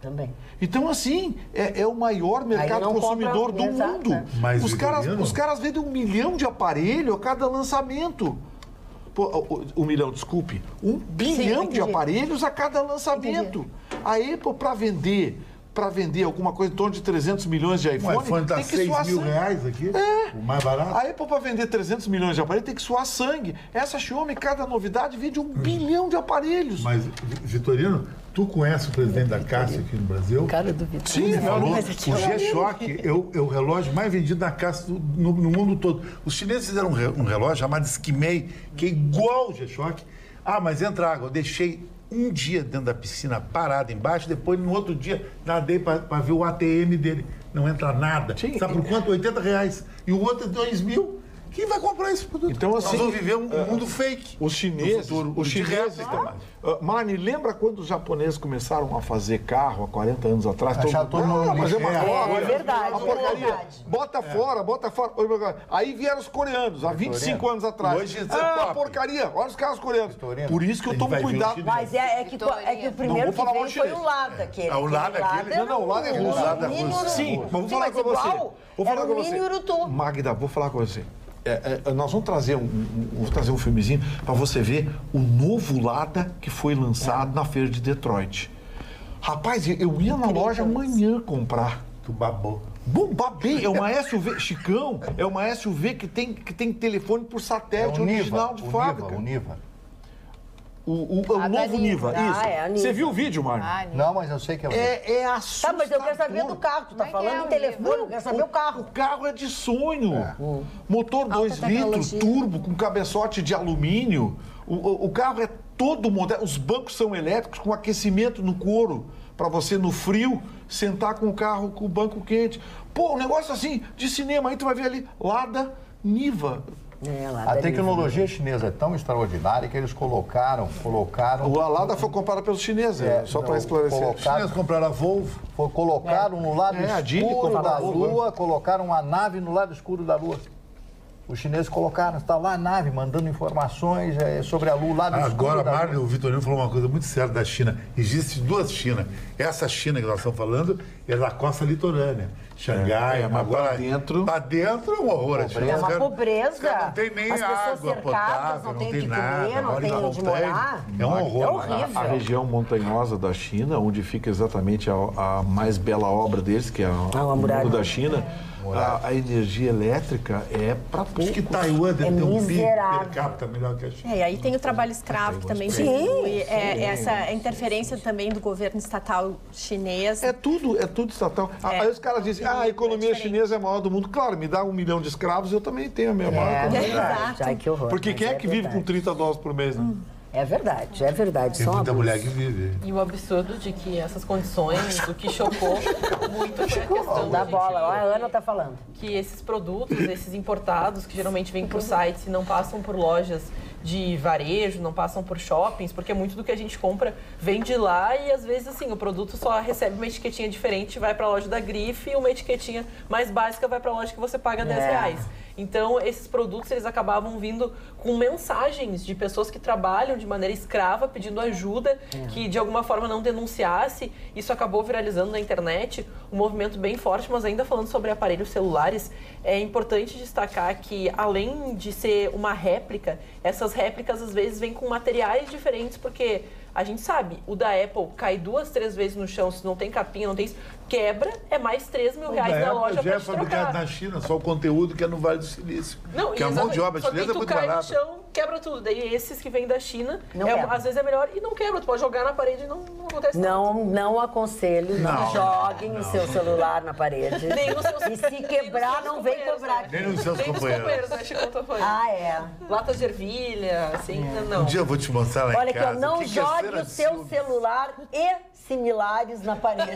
Também. Então, assim, é o maior mercado não consumidor compra, do exato, mundo. né? Mas, Os Vitorino? caras vendem 1 milhão de aparelho a cada lançamento. Pô, 1 milhão, desculpe. 1 bilhão de aparelhos a cada lançamento. A Apple, para vender alguma coisa em torno de 300 milhões de iPhone, O iPhone tá tem que 6 suar mil sangue. reais aqui, o mais barato. A Apple, para vender 300 milhões de aparelhos, tem que suar sangue. Essa Xiaomi, cada novidade, vende 1 bilhão de aparelhos. Mas, Vitorino, tu conhece o presidente da Caixa aqui no Brasil? Cara do Vitor. Sim, ele falou que o G-Shock é o relógio mais vendido na Caixa no mundo todo. Os chineses fizeram um relógio chamado Skimei, que é igual ao G-Shock. Mas entra água. Eu deixei um dia dentro da piscina parado embaixo, depois no outro dia nadei para ver o ATM dele. Não entra nada. Sim. Sabe por quanto? R$80. E o outro é 2 mil. Quem vai comprar esse produto? Então, assim, nós vamos viver um mundo fake. Os chineses, No futuro, os de chineses resto, também. Marne, lembra quando os japoneses começaram a fazer carro há 40 anos atrás? Achar todo mundo mas é uma lixo. droga, É verdade, uma é porcaria. verdade. Bota fora. Aí vieram os coreanos, há 25 anos atrás. Hoje isso é top. Porcaria, olha os carros coreanos. Vitorino, Por isso que eu ele tomo vai ver o cuidado. chinês. Mas é que o primeiro Não, vou falar que mal veio foi chinês. o Lada. O Lada, aquele- Não, o Lada é russo. O Lada é russo. Sim, mas vou falar com você. Vou falar com você. Magda, vou falar com você. Nós vamos trazer um filmezinho para você ver o novo Lada que foi lançado na feira de Detroit. Rapaz, eu ia na loja amanhã comprar. Tu babou. Bom, babei, é uma SUV, Chicão, é uma SUV que tem telefone por satélite original de fábrica. O Niva. O da novo Niva, Niva. isso. É a Niva. Você viu o vídeo, Mário? Não, mas eu sei que é o Niva. É Tá, assustador. mas eu quero saber do carro. Tu tá Como é que falando é do o telefone, eu quero saber o carro. O carro é de sonho. Motor 2 litros, tecnologia. turbo, com cabeçote de alumínio. O carro é todo moderno. Os bancos são elétricos com aquecimento no couro. Para você, no frio, sentar com o carro com o banco quente. Pô, um negócio assim, de cinema. Aí tu vai ver ali, Lada Niva. A tecnologia chinesa é tão extraordinária que eles colocaram... A Lada foi comprada pelos chineses, só para esclarecer. Os chineses compraram a Volvo. Colocaram no lado a Didi escuro comprou da a Volvo, Lua, colocaram uma nave no lado escuro da Lua. Os chineses colocaram, está lá a nave, mandando informações sobre a Lua, o lado escuro Agora, da Lua. Mário, o Vitorino falou uma coisa muito séria da China. Existem 2 Chinas. Essa China que nós estamos falando é da costa litorânea. Xangai, mas agora pra dentro- Pra dentro é um horror. A China, É os uma caras- pobreza. os caras não tem nem As pessoas água cercadas, potável, não tem o tem que nada. comer, não mora em tem onde montanha. morar. É um horror. É horrível. A região montanhosa da China, onde fica exatamente a mais bela obra deles, que é o muralha. mundo da China, a energia elétrica é para poucos. Acho que Taiwan deve ter um PIB miserável. per capita melhor que a China. E aí tem o trabalho escravo que também diminui. Essa interferência também do governo estatal chinês. É tudo estatal. Aí os caras dizem, a economia chinesa é a maior do mundo. Claro, me dá 1 milhão de escravos, eu também tenho a minha maior É economia. verdade. Ai, que horror. Porque mas quem é que vive com verdade. $30 por mês, né? É verdade, é verdade. Tem São muita abusos. mulher que vive. E o absurdo de que essas condições, o que chocou muito foi a questão Da de bola, ó, a Ana tá falando. que esses produtos, esses importados, que geralmente vêm por sites e não passam por lojas de varejo, não passam por shoppings, porque muito do que a gente compra vem de lá e às vezes assim, o produto só recebe uma etiquetinha diferente, vai para a loja da Grife e uma etiquetinha mais básica vai para a loja que você paga R$10. Então, esses produtos, eles acabavam vindo com mensagens de pessoas que trabalham de maneira escrava, pedindo ajuda, que de alguma forma não denunciasse. Isso acabou viralizando na internet, um movimento bem forte, mas ainda falando sobre aparelhos celulares, é importante destacar que, além de ser uma réplica, essas réplicas às vezes vêm com materiais diferentes, porque a gente sabe, o da Apple cai 2, 3 vezes no chão, se não tem capinha, não tem isso, quebra, é mais R$3 mil na loja já pra é te fabricado trocar. na China, só o conteúdo que é no Vale do Silício. Não, que a mão de obra só que chinesa é tu muito cai no barata. chão, quebra tudo. Daí esses que vêm da China, Não quebra. às vezes é melhor e não quebra. Tu pode jogar na parede e não acontece nada. Não aconselho, não joguem o seu celular na parede. Nem nos seus- E se quebrar, não vem companheiros, cobrar né? Nem nos seus Nem nos companheiros. companheiros, né, Chico Antofani? Ah, é. Latas de ervilha, assim, não. Um dia eu vou te mostrar lá Olha em aqui, casa. ó, não o que que é jogue cera o de seu ciúme. celular e similares na parede.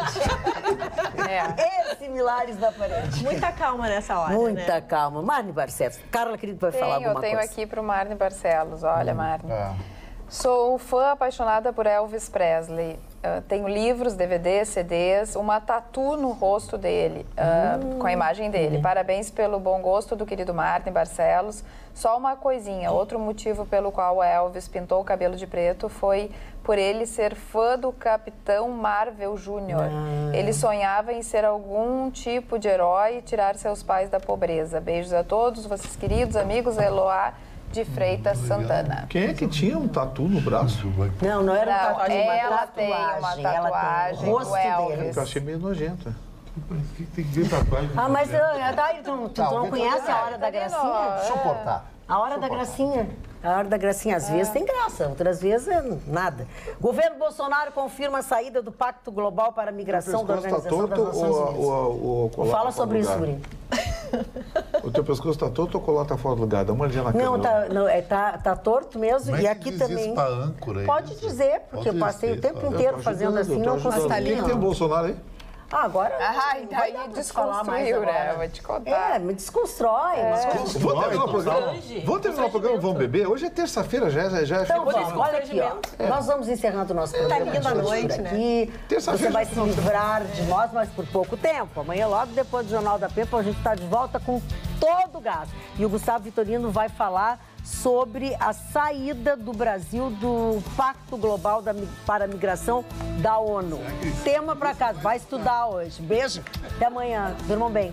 E similares na parede. Muita calma nessa hora, Muita né? calma. Marne Barcelos. Carla, querido, vai falar alguma Eu tenho coisa. aqui para o Marne Barcelos. Olha, Marne. É. Sou fã apaixonada por Elvis Presley. Tenho livros, DVDs, CDs, uma tatu no rosto dele, com a imagem dele. Parabéns pelo bom gosto do querido Marne Barcelos. Só uma coisinha, outro motivo pelo qual Elvis pintou o cabelo de preto foi por ele ser fã do Capitão Marvel Jr. Ele sonhava em ser algum tipo de herói e tirar seus pais da pobreza. Beijos a todos, vocês queridos amigos, Eloá de Freitas Santana. Quem é que tinha um tatu no braço? Não era um Não, tatu, ela tem uma ela tem tatuagem o rosto do Elvis. dele. Eu achei meio nojenta. Tem que ver tatuagem. Ah, mas daí, tu não conhece a Hora da Gracinha? Suportar. A Hora da Gracinha. A Hora da Gracinha, às vezes tem graça, outras vezes é nada. Governo Bolsonaro confirma a saída do Pacto Global para a Migração da Organização das Nações Unidas. Fala sobre isso, Bruno. O teu pescoço está torto ou o colar está fora do lugar? Dá uma olhadinha na câmera. Não, tá torto mesmo. Como é E que aqui diz também. isso pra âncora aí? Pode dizer, porque eu passei o tempo inteiro fazendo assim, não consegui. Quem tem o Bolsonaro aí? Ah, agora. Ai, vai daí dar pra te falar mais desconstruiu, né? agora. Vou te contar. Me desconstrói. Vamos terminar o programa? Grande. Vamos terminar o programa? Vamos beber? Hoje é terça-feira, já é Então final de vamos, semana. olha aqui, ó. Nós vamos encerrando o nosso programa. linda de hoje noite, por né? aqui. Terça-feira Você vai já se livrar de nós, mas por pouco tempo. Amanhã, logo depois do Jornal da Peppa, a gente está de volta com todo o gás. E o Gustavo Vitorino vai falar sobre a saída do Brasil do Pacto Global para a Migração da ONU. Tema para casa. Vai estudar hoje. Beijo. Até amanhã. Durmam bem.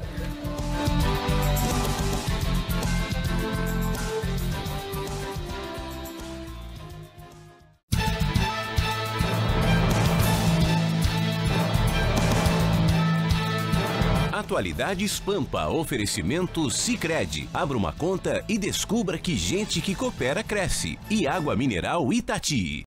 Atualidades Pampa, oferecimento Sicredi. Abra uma conta e descubra que gente que coopera cresce. E água mineral Itati.